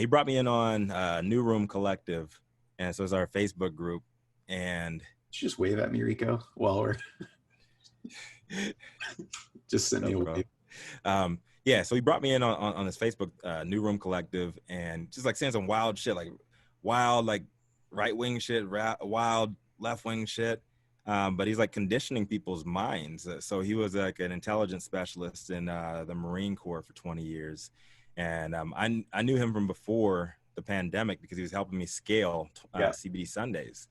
brought me in on New Room Collective, and so it's our Facebook group. And just wave at me, Rico, while we're just send me a wave. Yeah, so he brought me in on this Facebook New Room Collective, and just like saying some wild shit, like wild like right wing shit, wild left wing shit. but he's like conditioning people's minds. So he was like an intelligence specialist in the Marine Corps for 20 years. And I knew him from before the pandemic because he was helping me scale CBD Sundays.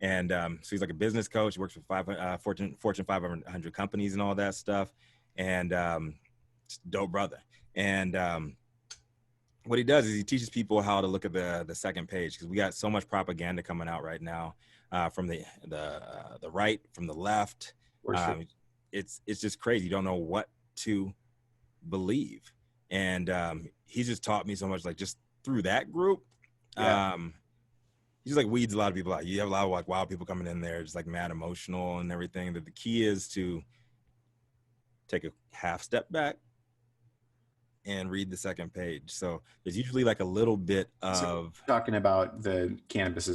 And so he's like a business coach. He works for Fortune 500 companies and all that stuff. And dope brother. And what he does is he teaches people how to look at the second page, because we got so much propaganda coming out right now from the right, from the left. It's just crazy. You don't know what to believe. And he's just taught me so much, like just through that group. He just like weeds a lot of people out. You have a lot of like wild people coming in there, just like mad emotional and everything. That the key is to take a half step back and read the second page. So there's usually like a little bit of talking about the cannabis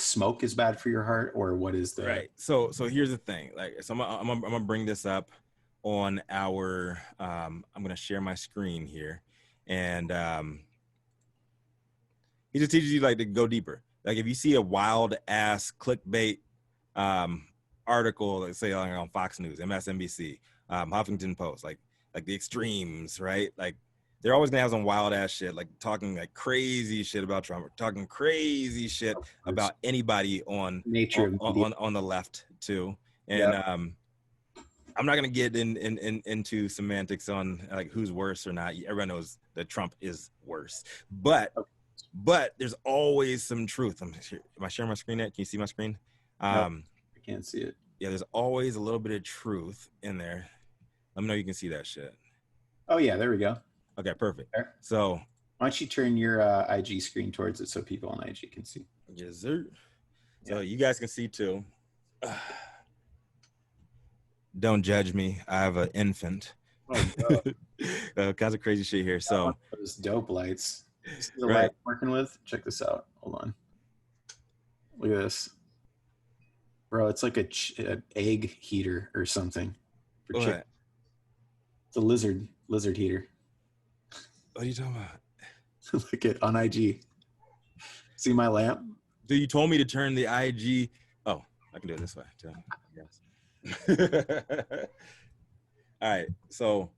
smoke is bad for your heart, or what is the right. So here's the thing. Like, so I'm gonna bring this up on our. I'm gonna share my screen here, and he just teaches you like to go deeper. Like if you see a wild ass clickbait article, let's say on Fox News, MSNBC, Huffington Post, like the extremes, right? Like they're always gonna have some wild ass shit, like talking like crazy shit about Trump, talking crazy shit about anybody on the left too. And I'm not gonna get into semantics on like who's worse or not. Everyone knows that Trump is worse, but there's always some truth. Am I sharing my screen yet? Can you see my screen? I can't see it. Yeah, there's always a little bit of truth in there. Let me know you can see that shit. Oh yeah, there we go. Okay, perfect. There. So why don't you turn your IG screen towards it so people on IG can see? Yes, sir. So you guys can see too. Don't judge me. I have an infant. Oh, kinds of crazy shit here. So those dope lights. This is the light I'm working with. Check this out. Hold on. Look at this, bro. It's like an egg heater or something. For chicken. It's a lizard heater. What are you talking about? Look at on IG. See my lamp? Dude, you told me to turn the IG. Oh, I can do it this way too. Yes. All right. So.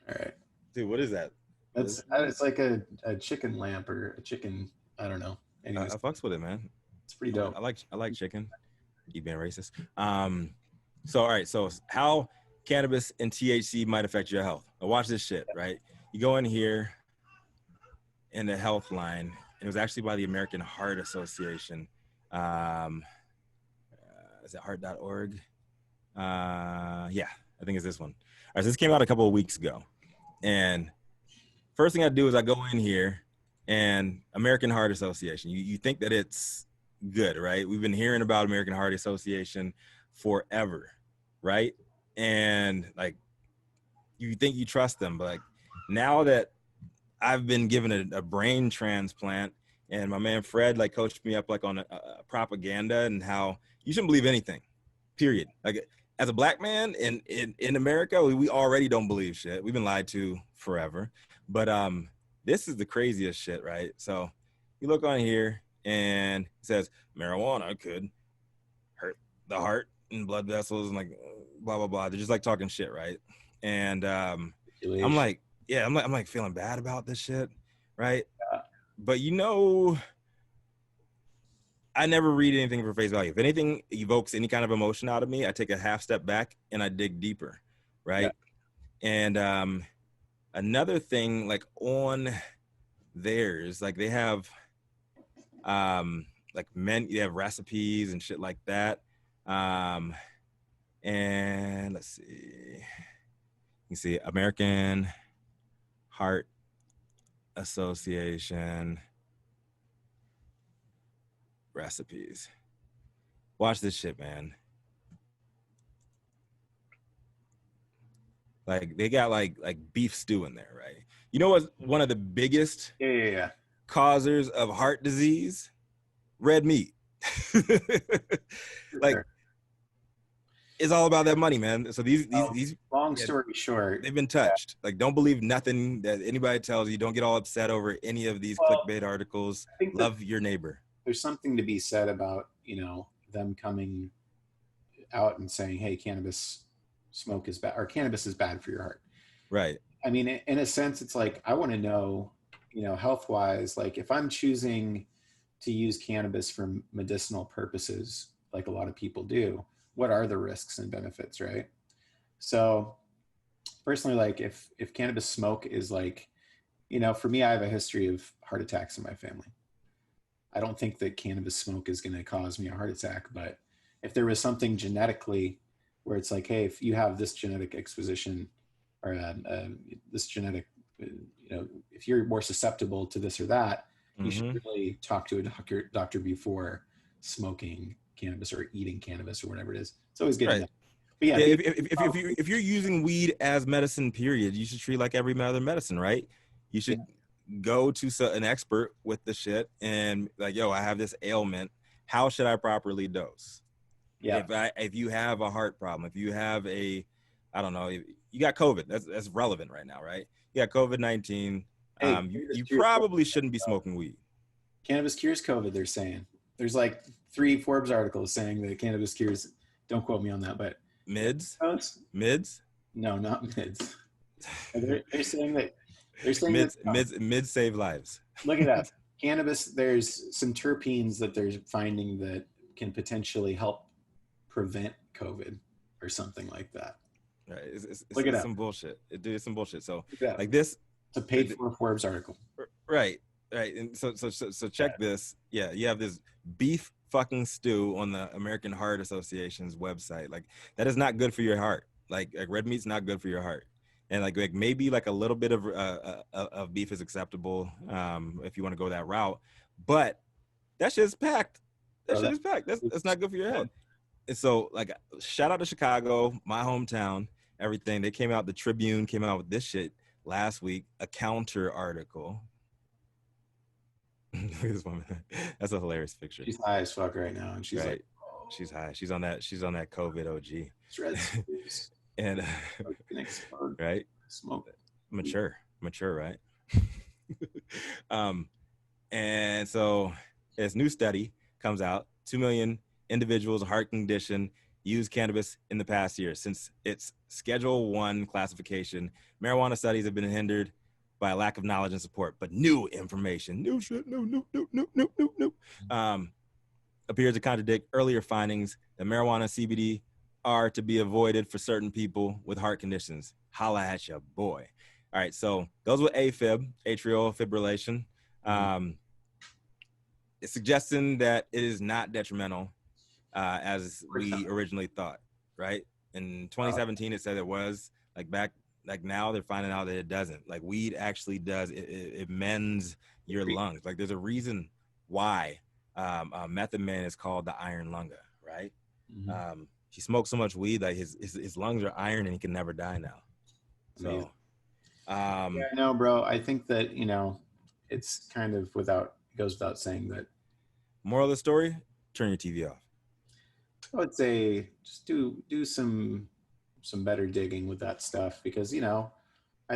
All right. Dude, what is that? It's like a chicken lamp or a chicken. I don't know. Anyways, I fucks with it, man. It's pretty dope. I like chicken. Keep being racist. So all right. So how cannabis and THC might affect your health. Now watch this shit, right? You go in here in the health line. It was actually by the American Heart Association. Is it heart.org? Yeah, I think it's this one. All right, so this came out a couple of weeks ago. And first thing I do is I go in here and American Heart Association. You think that it's good, right? We've been hearing about American Heart Association forever, right? And like, you think you trust them, but like now that I've been given a brain transplant and my man Fred like coached me up like on a propaganda and how you shouldn't believe anything, period. Like as a black man in America, we already don't believe shit. We've been lied to forever. But this is the craziest shit, right? So you look on here and it says marijuana could hurt the heart and blood vessels and like blah blah blah. They're just like talking shit, right? And I'm like, yeah, I'm like feeling bad about this shit, right? Yeah. But you know, I never read anything for face value. If anything evokes any kind of emotion out of me, I take a half step back and I dig deeper, right? Yeah. And another thing, like on theirs, like they have like they have recipes and shit like that. And let's see. You see American Heart Association recipes. Watch this shit, man. Like they got like beef stew in there, right? You know what's one of the biggest causers of heart disease? Red meat. Like it's all about that money, man. So these long story short, they've been touched. Like don't believe nothing that anybody tells you. Don't get all upset over any of these clickbait articles. Love your neighbor. There's something to be said about, you know, them coming out and saying, hey, cannabis smoke is bad, or cannabis is bad for your heart. Right. I mean, in a sense, it's like, I want to know, health wise, like if I'm choosing to use cannabis for medicinal purposes, like a lot of people do, what are the risks and benefits, right? So personally, like if cannabis smoke is like, for me, I have a history of heart attacks in my family. I don't think that cannabis smoke is going to cause me a heart attack, but if there was something genetically where it's like, hey, if you have this genetic exposition or this genetic, if you're more susceptible to this or that, you should really talk to a doctor before smoking cannabis or eating cannabis or whatever it is. It's always good to know. But yeah, if you're using weed as medicine, period, you should treat like every other medicine, right? You should go to an expert with the shit and like, yo, I have this ailment. How should I properly dose? Yeah. If you have a heart problem, if you have I don't know, you got COVID, that's relevant right now, right? You got COVID-19. Hey, you probably shouldn't be smoking weed. Cannabis cures COVID, they're saying. There's like 3 Forbes articles saying that cannabis cures. Don't quote me on that, but mids? No, not mids. They're saying that. Mids save lives. Look at that. Cannabis, there's some terpenes that they're finding that can potentially help prevent COVID or something like that. Right. It's some bullshit. It's some bullshit. So like this. It's a paid for Forbes article. Right. Right. And so check this. Yeah. You have this beef fucking stew on the American Heart Association's website. Like that is not good for your heart. Like red meat's not good for your heart. And like maybe like a little bit of beef is acceptable if you want to go that route, but that shit's packed. That shit is packed. That's not good for your head. And so like shout out to Chicago, my hometown, everything. They came out, the Tribune came out with this shit last week, a counter article. Look at this woman. That's a hilarious picture. She's high as fuck right now, and she's right. Like, oh. She's high. She's on that COVID OG. And right, smoke it. Mature, right? And so this new study comes out: 2 million individuals with heart condition used cannabis in the past year. Since its Schedule I classification, marijuana studies have been hindered by a lack of knowledge and support. But new information, new shit, new, appears to contradict earlier findings that marijuana CBD are to be avoided for certain people with heart conditions. Holla at your boy. All right, so those with AFib, atrial fibrillation, it's suggesting that it is not detrimental as we originally thought, right? In 2017, it said it was. Like now they're finding out that it doesn't. Like weed actually does. It mends your lungs. Like there's a reason why Method Man is called the Iron Lunga, right? He smokes so much weed, like his lungs are iron and he can never die now. So, no, bro. I think that it's kind of goes without saying that. Moral of the story: turn your TV off. I would say just do some better digging with that stuff because I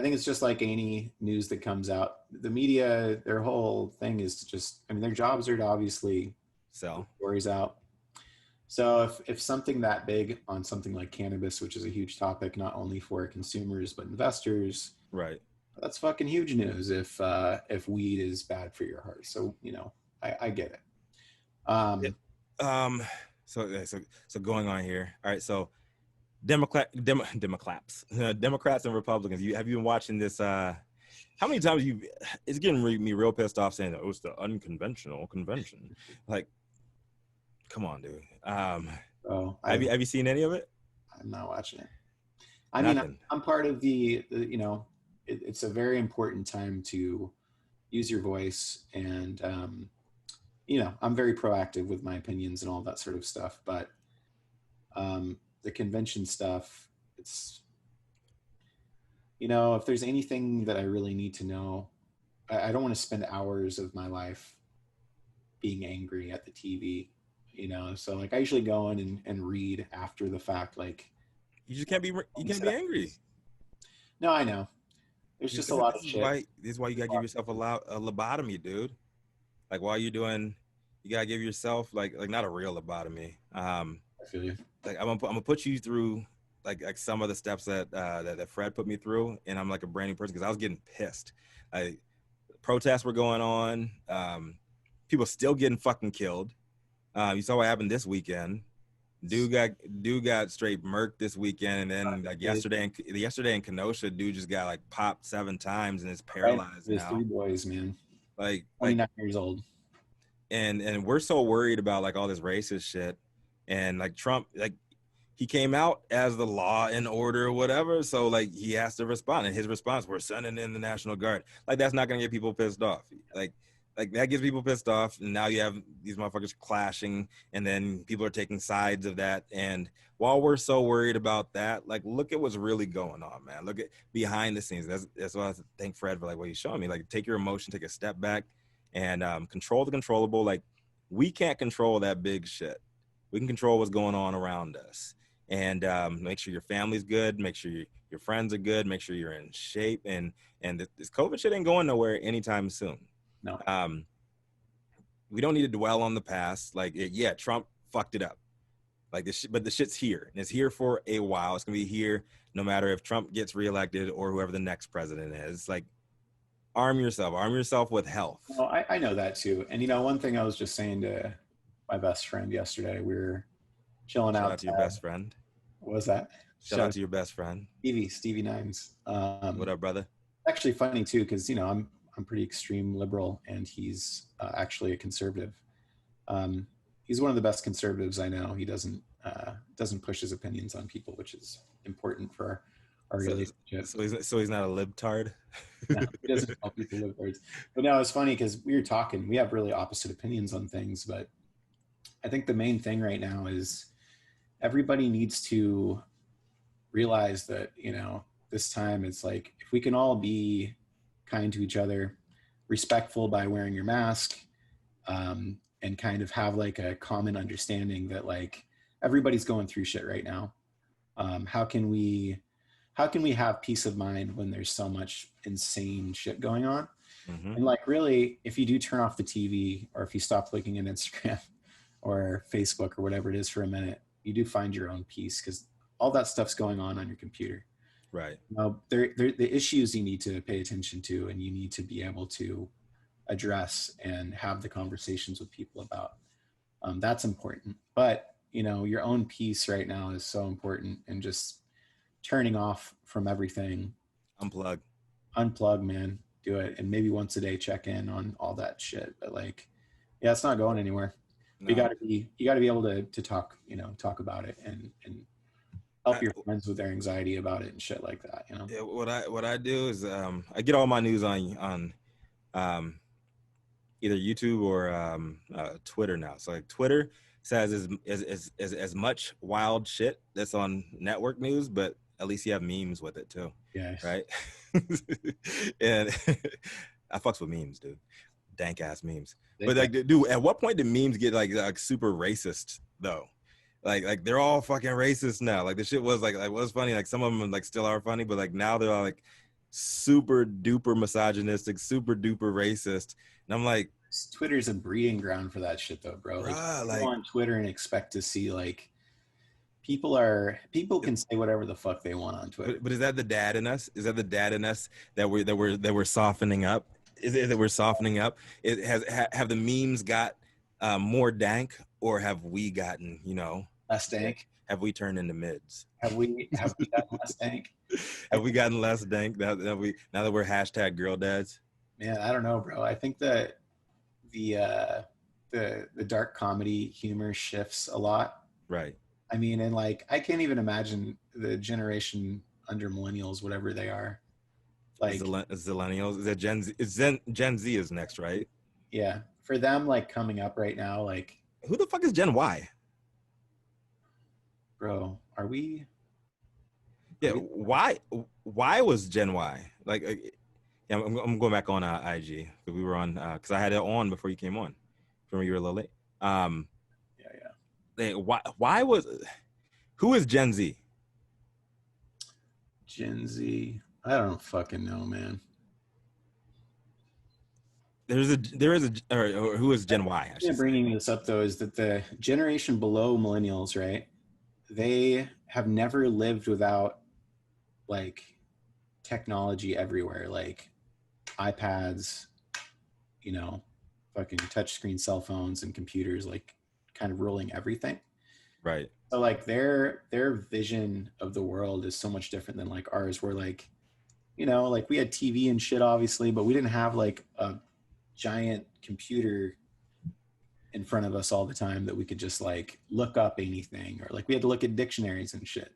think it's just like any news that comes out. The media, their whole thing is to just, their jobs are to obviously sell stories out. So if something that big on something like cannabis, which is a huge topic, not only for consumers, but investors, right? That's fucking huge news if weed is bad for your heart. So, I get it. So going on here. All right. So Democrats and Republicans, have you been watching this? How many times it's getting me real pissed off saying that it's the unconventional convention. Like, come on, dude. Have you seen any of it? I'm not watching it. I mean, I'm part of the it's a very important time to use your voice and, I'm very proactive with my opinions and all that sort of stuff, but the convention stuff, it's, if there's anything that I really need to know, I don't want to spend hours of my life being angry at the TV. So like I usually go in and read after the fact. Like you just can't be angry. No, I know. There's just a lot of shit. This is why you gotta give yourself a lobotomy, dude. Like while you're doing, you gotta give yourself like not a real lobotomy. I feel you. Like I'm gonna put you through like some of the steps that Fred put me through, and I'm like a brand new person because I was getting pissed. Like protests were going on, people still getting fucking killed. You saw what happened this weekend. Dude got straight murked this weekend, and then like yesterday in Kenosha, dude just got like popped 7 times and is paralyzed There's now. 3 boys, man. Like 29 years old. And we're so worried about like all this racist shit, and like Trump, like he came out as the law and order or whatever, so like he has to respond, and his response, we're sending in the National Guard. Like that's not gonna get people pissed off. Like that gets people pissed off, and now you have these motherfuckers clashing, and then people are taking sides of that. And while we're so worried about that, like look at what's really going on, man. Look at behind the scenes. That's why I thank Fred for like what he's showing me. Like take your emotion, take a step back, and control the controllable. Like we can't control that big shit. We can control what's going on around us, and make sure your family's good, make sure your friends are good, make sure you're in shape, and this COVID shit ain't going nowhere anytime soon. No. We don't need to dwell on the past. Like, yeah, Trump fucked it up. Like but the shit's here, and it's here for a while. It's gonna be here no matter if Trump gets reelected or whoever the next president is. Like, arm yourself with health. Well, I know that too. And one thing I was just saying to my best friend yesterday, we were chilling out. Shout out to your best friend. What was that? Shout out to your best friend, Stevie Nines. What up, brother? Actually, funny too, because I'm pretty extreme liberal, and he's actually a conservative. He's one of the best conservatives I know. He doesn't push his opinions on people, which is important for our relationship. So he's not a libtard. No, he doesn't tell people libtards. But no, it's funny because we were talking. We have really opposite opinions on things, but I think the main thing right now is everybody needs to realize that this time it's like if we can all be kind to each other, respectful by wearing your mask, and kind of have like a common understanding that like everybody's going through shit right now. How can we have peace of mind when there's so much insane shit going on? Mm-hmm. And like really, if you do turn off the TV, or if you stop looking at Instagram or Facebook or whatever it is for a minute, you do find your own peace, because all that stuff's going on your computer. Right. They're the issues you need to pay attention to, and you need to be able to address and have the conversations with people about. That's important. But, your own peace right now is so important, and just turning off from everything. Unplug, man. Do it. And maybe once a day check in on all that shit. But like, yeah, it's not going anywhere. No. You gotta be able to talk, talk about it and help your friends with their anxiety about it and shit like that. Yeah, what I do is I get all my news on either YouTube or Twitter now. So like Twitter says as much wild shit that's on network news, but at least you have memes with it too. Yes. Right. And I fucks with memes, dude. Dank ass memes. But like, dude, at what point did memes get like super racist though? Like they're all fucking racist now. Like the shit was like was funny. Like some of them like still are funny, but like now they're all like super duper misogynistic, super duper racist. And I'm like, Twitter's a breeding ground for that shit though, bro. Like go on Twitter and expect to see like people can say whatever the fuck they want on Twitter. But is that the dad in us? Is that the dad in us that we're softening up? Is it that we're softening up? Have the memes got more dank, or have we gotten less dank? Have we turned into mids? Have we gotten less dank? Have we gotten less dank now that we're hashtag girl dads? Man, I don't know, bro. I think that the dark comedy humor shifts a lot. Right. I mean, and like I can't even imagine the generation under millennials, whatever they are. Like Zillennials, is that Gen Z? Gen Z is next, right? Yeah, for them, like coming up right now, like who the fuck is Gen Y? Bro, are we? Yeah, why was Gen Y like? Yeah, I'm going back on IG because we were on because I had it on before you came on. Remember you were a little late. Yeah. Why was? Who is Gen Z? Gen Z. I don't fucking know, man. there is a or who is Gen Y? I should say. Bringing this up though is that the generation below millennials, right? They have never lived without like technology everywhere, like iPads, you know, fucking touchscreen cell phones and computers, like kind of ruling everything. Right. So like their vision of the world is so much different than like ours. Where like, you know, like we had TV and shit, obviously, but we didn't have like a giant computer in front of us all the time that we could just like look up anything, or like we had to look at dictionaries and shit.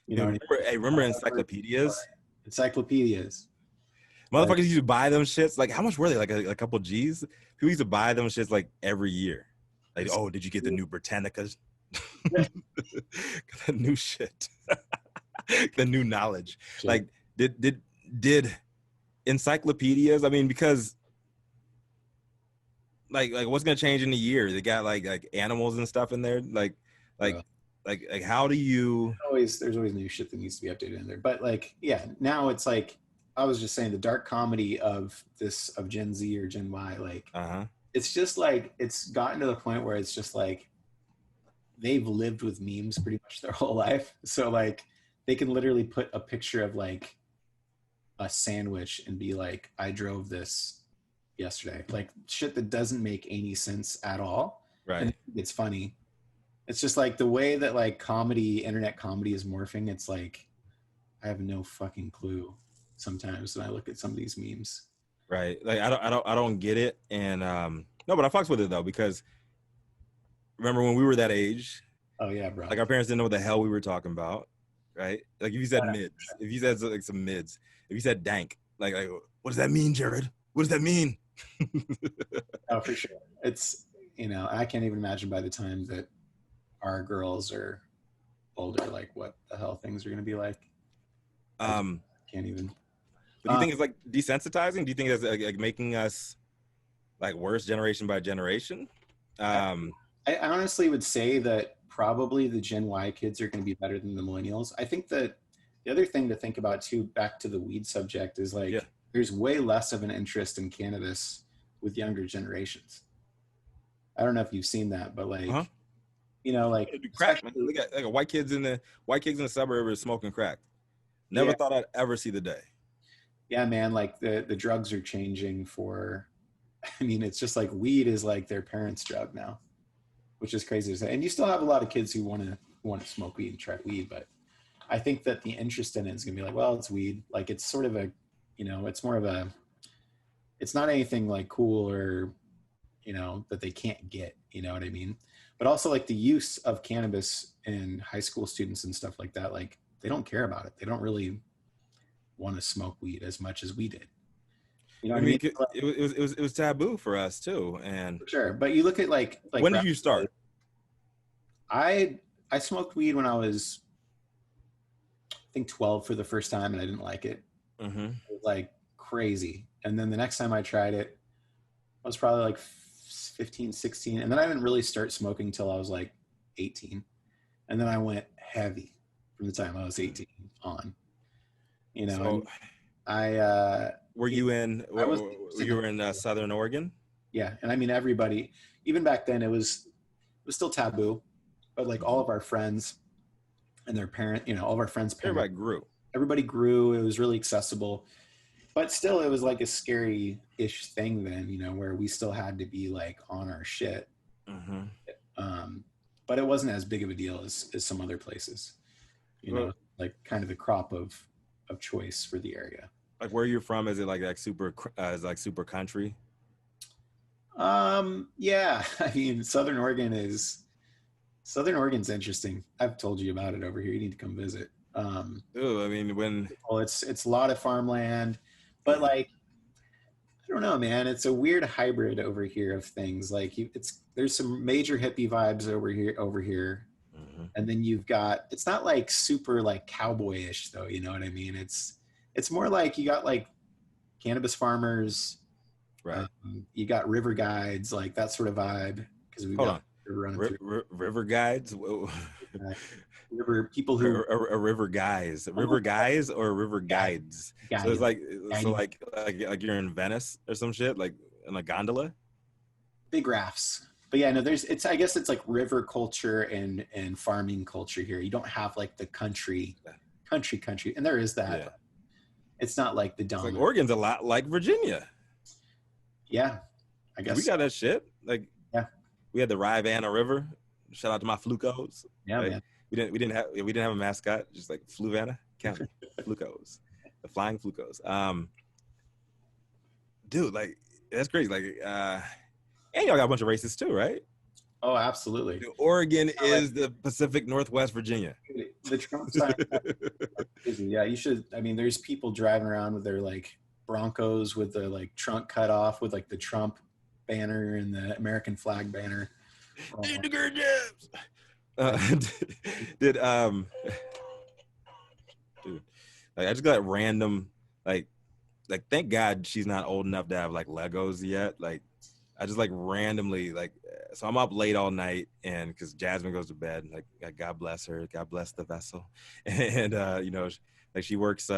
You know, Remember encyclopedias? Encyclopedias. Motherfuckers used to buy them shits. Like, how much were they? Like a couple G's? People used to buy them shits like every year. Like, oh, did you get the new Britannicas? The new shit. The new knowledge. Shit. Like, did encyclopedias, I mean, because like what's gonna change in a year? They got like animals and stuff in there. Like how do you there's always new shit that needs to be updated in there. But like, yeah, now it's like I was just saying, the dark comedy of Gen Z or Gen Y, like it's just like it's gotten to the point where it's just like they've lived with memes pretty much their whole life. So like they can literally put a picture of like a sandwich and be like, I drove this yesterday. Like shit that doesn't make any sense at all. Right. And it's funny. It's just like the way that like internet comedy is morphing. It's like, I have no fucking clue sometimes when I look at some of these memes. Right. Like I don't get it. And no, but I fucks with it though, because remember when we were that age? Oh yeah, bro. Like our parents didn't know what the hell we were talking about. Right. Like if you said mids, if you said like some mids, if you said dank, like what does that mean, Jared? What does that mean? Oh, for sure. It's, you know, I can't even imagine by the time that our girls are older, like what the hell things are going to be like. Can't even. But do you think it's like desensitizing? Do you think it's like making us like worse generation by generation? I honestly would say that probably the Gen Y kids are going to be better than the millennials. I think that the other thing to think about too, back to the weed subject, is like there's way less of an interest in cannabis with younger generations. I don't know if you've seen that, but like, you know, like crack. Man. Look at like white kids in the suburbs smoking crack. Never thought I'd ever see the day. Yeah, man. Like the drugs are changing for. I mean, it's just like weed is like their parents' drug now, which is crazy to say. And you still have a lot of kids who want to smoke weed and try weed, but I think that the interest in it is gonna be like, well, it's weed. Like it's sort of a, you know, it's more of a. It's not anything like cool or, you know, that they can't get. You know what I mean? But also like the use of cannabis in high school students and stuff like that, like they don't care about it. They don't really want to smoke weed as much as we did. You know what I mean? It was taboo for us too. And for sure. But you look at like when did you start? I smoked weed when I was, I think 12 for the first time, and I didn't like it. Mm-hmm. It was like crazy. And then the next time I tried it, I was probably like 15, 16. And then I didn't really start smoking till I was like 18. And then I went heavy from the time I was 18 on. You know, so were you in Southern Oregon? Yeah. And I mean, everybody, even back then it was still taboo, but like all of our friends and their parents, you know, all of our friends' parents. Everybody grew. It was really accessible. But still, it was like a scary-ish thing then, you know, where we still had to be like on our shit. Mm-hmm. But it wasn't as big of a deal as some other places, you know, like kind of the crop of choice for the area. Like where you're from, is it like super country? Yeah, I mean, Southern Oregon's interesting. I've told you about it over here. You need to come visit. I mean, it's a lot of farmland, but like, I don't know, man. It's a weird hybrid over here of things. Like there's some major hippie vibes over here. Mm-hmm. And then you've got, it's not like super like cowboyish though. You know what I mean? It's more like you got like cannabis farmers, right? You got river guides, like that sort of vibe. Because we've got river guides. River people who are river guys, river guys or river guides. So it's like, like you're in Venice or some shit. Like in a gondola? Big rafts. But yeah, no, I guess it's like river culture and farming culture here. You don't have like the country, and there is that. Yeah. But it's not like the It's dominant. like Oregon's a lot like Virginia. Yeah, I guess we got that shit. Like, yeah, we had the Rivanna River. Shout out to my Flukos. Yeah, like, man. We didn't have a mascot, just like Fluvanna County Flukos, the flying Flukos. Dude, like that's crazy. Like, and y'all got a bunch of races too, right? Oh, absolutely. Dude, Oregon is the Pacific Northwest Virginia. The Trump sign. Yeah, you should. I mean, there's people driving around with their like Broncos with the like trunk cut off with like the Trump banner and the American flag banner. Dude, like I just got random like thank God she's not old enough to have like Legos yet. Like I just like randomly like so I'm up late all night and because Jasmine goes to bed, like God bless her, God bless the vessel, and you know, like she works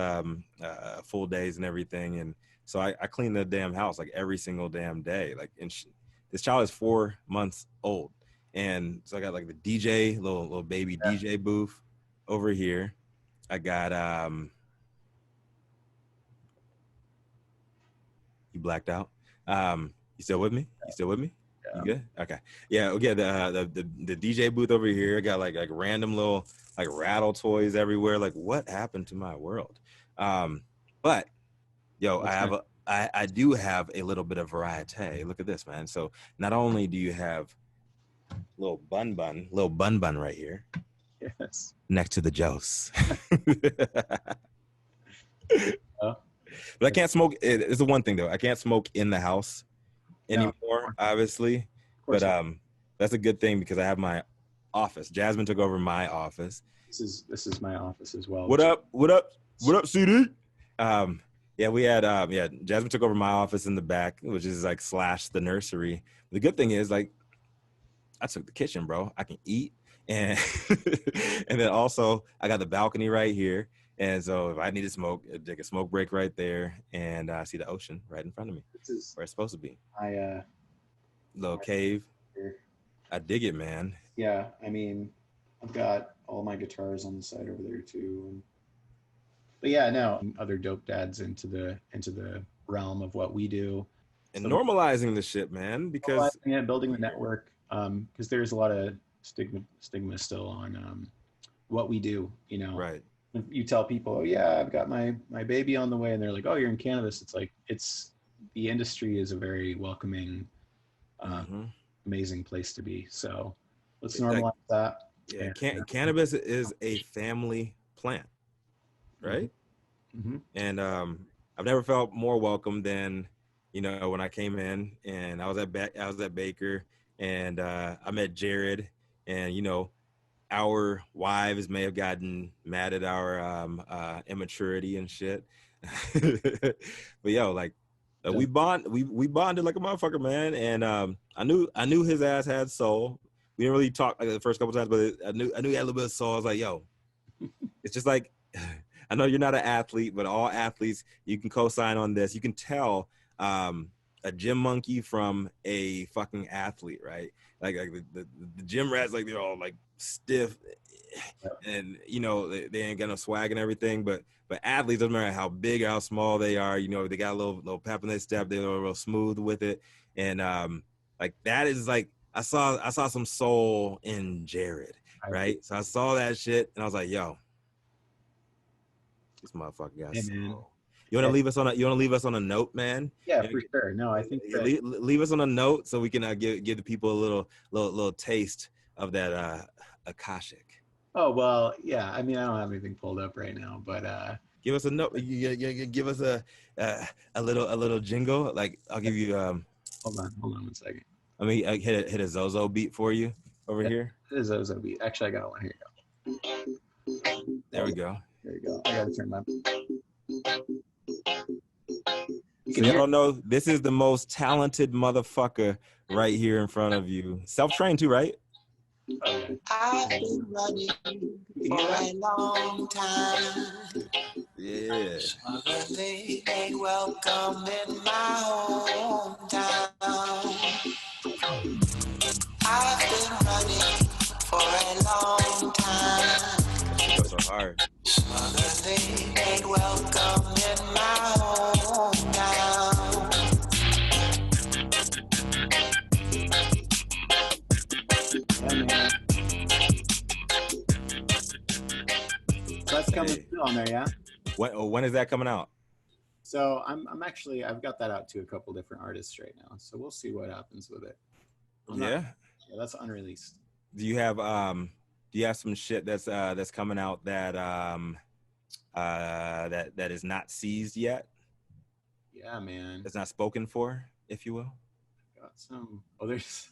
full days and everything, and so I clean the damn house like every single damn day. Like, and this child is 4 months old, and so I got like the DJ little baby DJ booth over here. I got you blacked out. You still with me? You still with me? Yeah. You good? Okay. Yeah. Okay. The DJ booth over here. I got like random little like rattle toys everywhere. Like what happened to my world? But yo, I do have a little bit of variety. Look at this, man. So not only do you have little bun right here. Yes. Next to the Joes. But I can't smoke. It's the one thing though. I can't smoke in the house anymore, obviously. But that's a good thing because I have my office. Jasmine took over my office. This is my office as well. What up? What up? What up, CD? Yeah, we had Jasmine took over my office in the back, which is like / the nursery. The good thing is like I took the kitchen, bro. I can eat and and then also I got the balcony right here. And so if I need to smoke, I'd take a smoke break right there and I see the ocean right in front of me. This is where it's supposed to be. Little cave. Here. I dig it, man. Yeah, I mean, I've got all my guitars on the side over there too. But yeah, no, other dope dads into the realm of what we do. And so, normalizing the shit, man, because building the network, because there's a lot of stigma still on what we do, you know. Right. You tell people, oh yeah, I've got my baby on the way, and they're like, oh, you're in cannabis. It's like the industry is a very welcoming, amazing place to be. So let's normalize that. Yeah, cannabis is a family plant, right? Mm-hmm. And I've never felt more welcome than when I came in and I was at Baker and I met Jared and our wives may have gotten mad at our immaturity and shit. But yo, like we bonded like a motherfucker, man. And I knew his ass had soul. We didn't really talk like the first couple times, but I knew he had a little bit of soul. I was like, yo, it's just like I know you're not an athlete, but all athletes, you can co-sign on this. You can tell a gym monkey from a fucking athlete, right? Like the gym rats, like they're all like stiff and they ain't got no swag and everything, but athletes, doesn't matter how big or how small they are, they got a little pep in their step, they're real smooth with it. And like that is like I saw some soul in Jared, right? So I saw that shit and I was like, yo, this motherfucker got soul. You want to leave us on a note, man? Yeah, for sure. No, I think leave us on a note so we can give the people a little taste of that Akashic. Oh well, yeah. I mean, I don't have anything pulled up right now, but give us a note. You give us a little jingle. Like I'll give you. Hold on 1 second. I mean, I hit a Zozo beat for you over here. It is a Zozo beat. Actually, I got one. Here you go. There we go. There you go. I gotta turn my. So you don't know, this is the most talented motherfucker right here in front of you. Self-trained too, right? I've been running for a long time. Yeah. Mother, they ain't welcome in my hometown. I've been running for a long time. That goes so hard. Mother, they ain't welcome in my hometown. That's coming through on there, yeah. When is that coming out? So I've got that out to a couple different artists right now. So we'll see what happens with it. Yeah, that's unreleased. Do you have some shit that's coming out that that is not seized yet? Yeah, man. That's not spoken for, if you will. Got some. Oh, there's.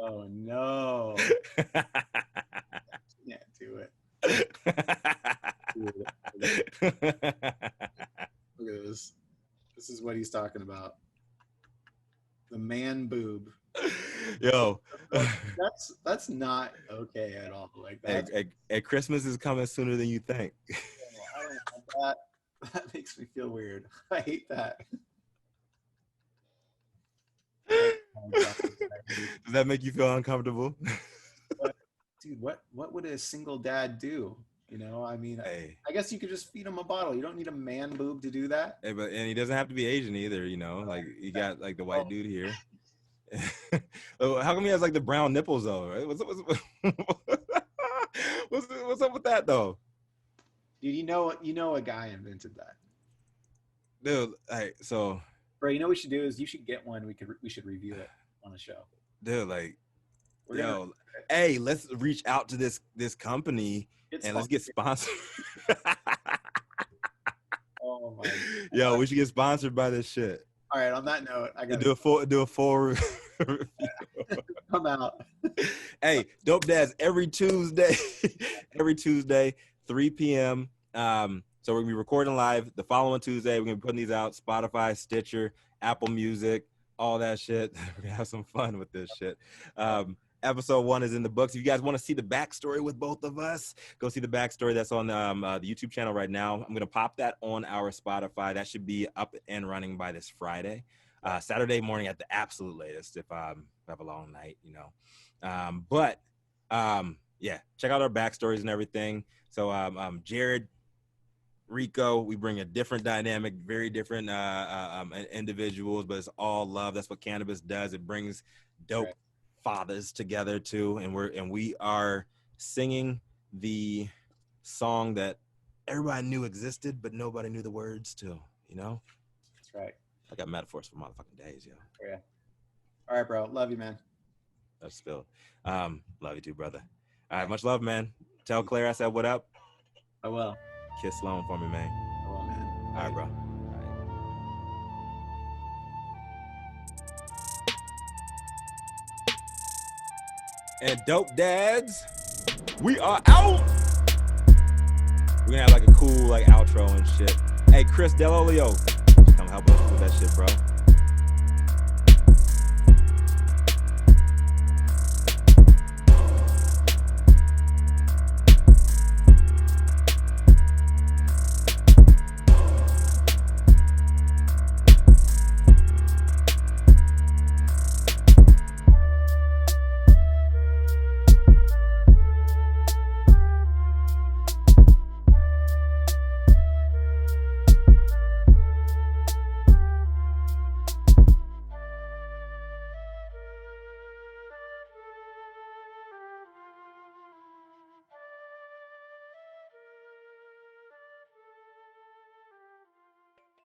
Oh no. Can't do it. Look at this. This is what he's talking about. The man boob. Yo. That's not okay at all. Like that. Hey, Christmas is coming sooner than you think. I don't want that. That makes me feel weird. I hate that. Does that make you feel uncomfortable? Dude, what would a single dad do? You know, I mean, hey. I guess you could just feed him a bottle. You don't need a man boob to do that. Hey, and he doesn't have to be Asian either, you know. Like you got like the white dude here. How come he has like the brown nipples though? Right? What's up with that though? Dude, you know a guy invented that. Dude, hey, so bro, you know what we should do is you should get one. We should review it on the show. Dude, like, hey, let's reach out to this company and let's get sponsored. Oh my God. Yo, we should get sponsored by this shit. All right, on that note, I got do a full review. Come out. Hey, Dope Dads every Tuesday, 3 p.m. So we're gonna be recording live the following Tuesday. We're gonna be putting these out: Spotify, Stitcher, Apple Music, all that shit. We're gonna have some fun with this shit. Episode 1 is in the books. If you guys want to see the backstory with both of us, go see the backstory that's on the YouTube channel right now. I'm gonna pop that on our Spotify. That should be up and running by this Friday, Saturday morning at the absolute latest. If I have a long night, you know. Yeah, check out our backstories and everything. So Jared, Rico, we bring a different dynamic, very different individuals, but it's all love. That's what cannabis does. It brings dope fathers together too, and we are singing the song that everybody knew existed, but nobody knew the words to. You know. That's right. I got metaphors for motherfucking days, yo. Yeah. All right, bro. Love you, man. That's spilled. Love you too, brother. All right, much love, man. Tell Claire I said what up. I will. Kiss Sloan for me, man. I will, man. All right, bro. All right. And Dope Dads, we are out. We're gonna have like a cool like outro and shit. Hey, Chris Delolio, come help us with that shit, bro.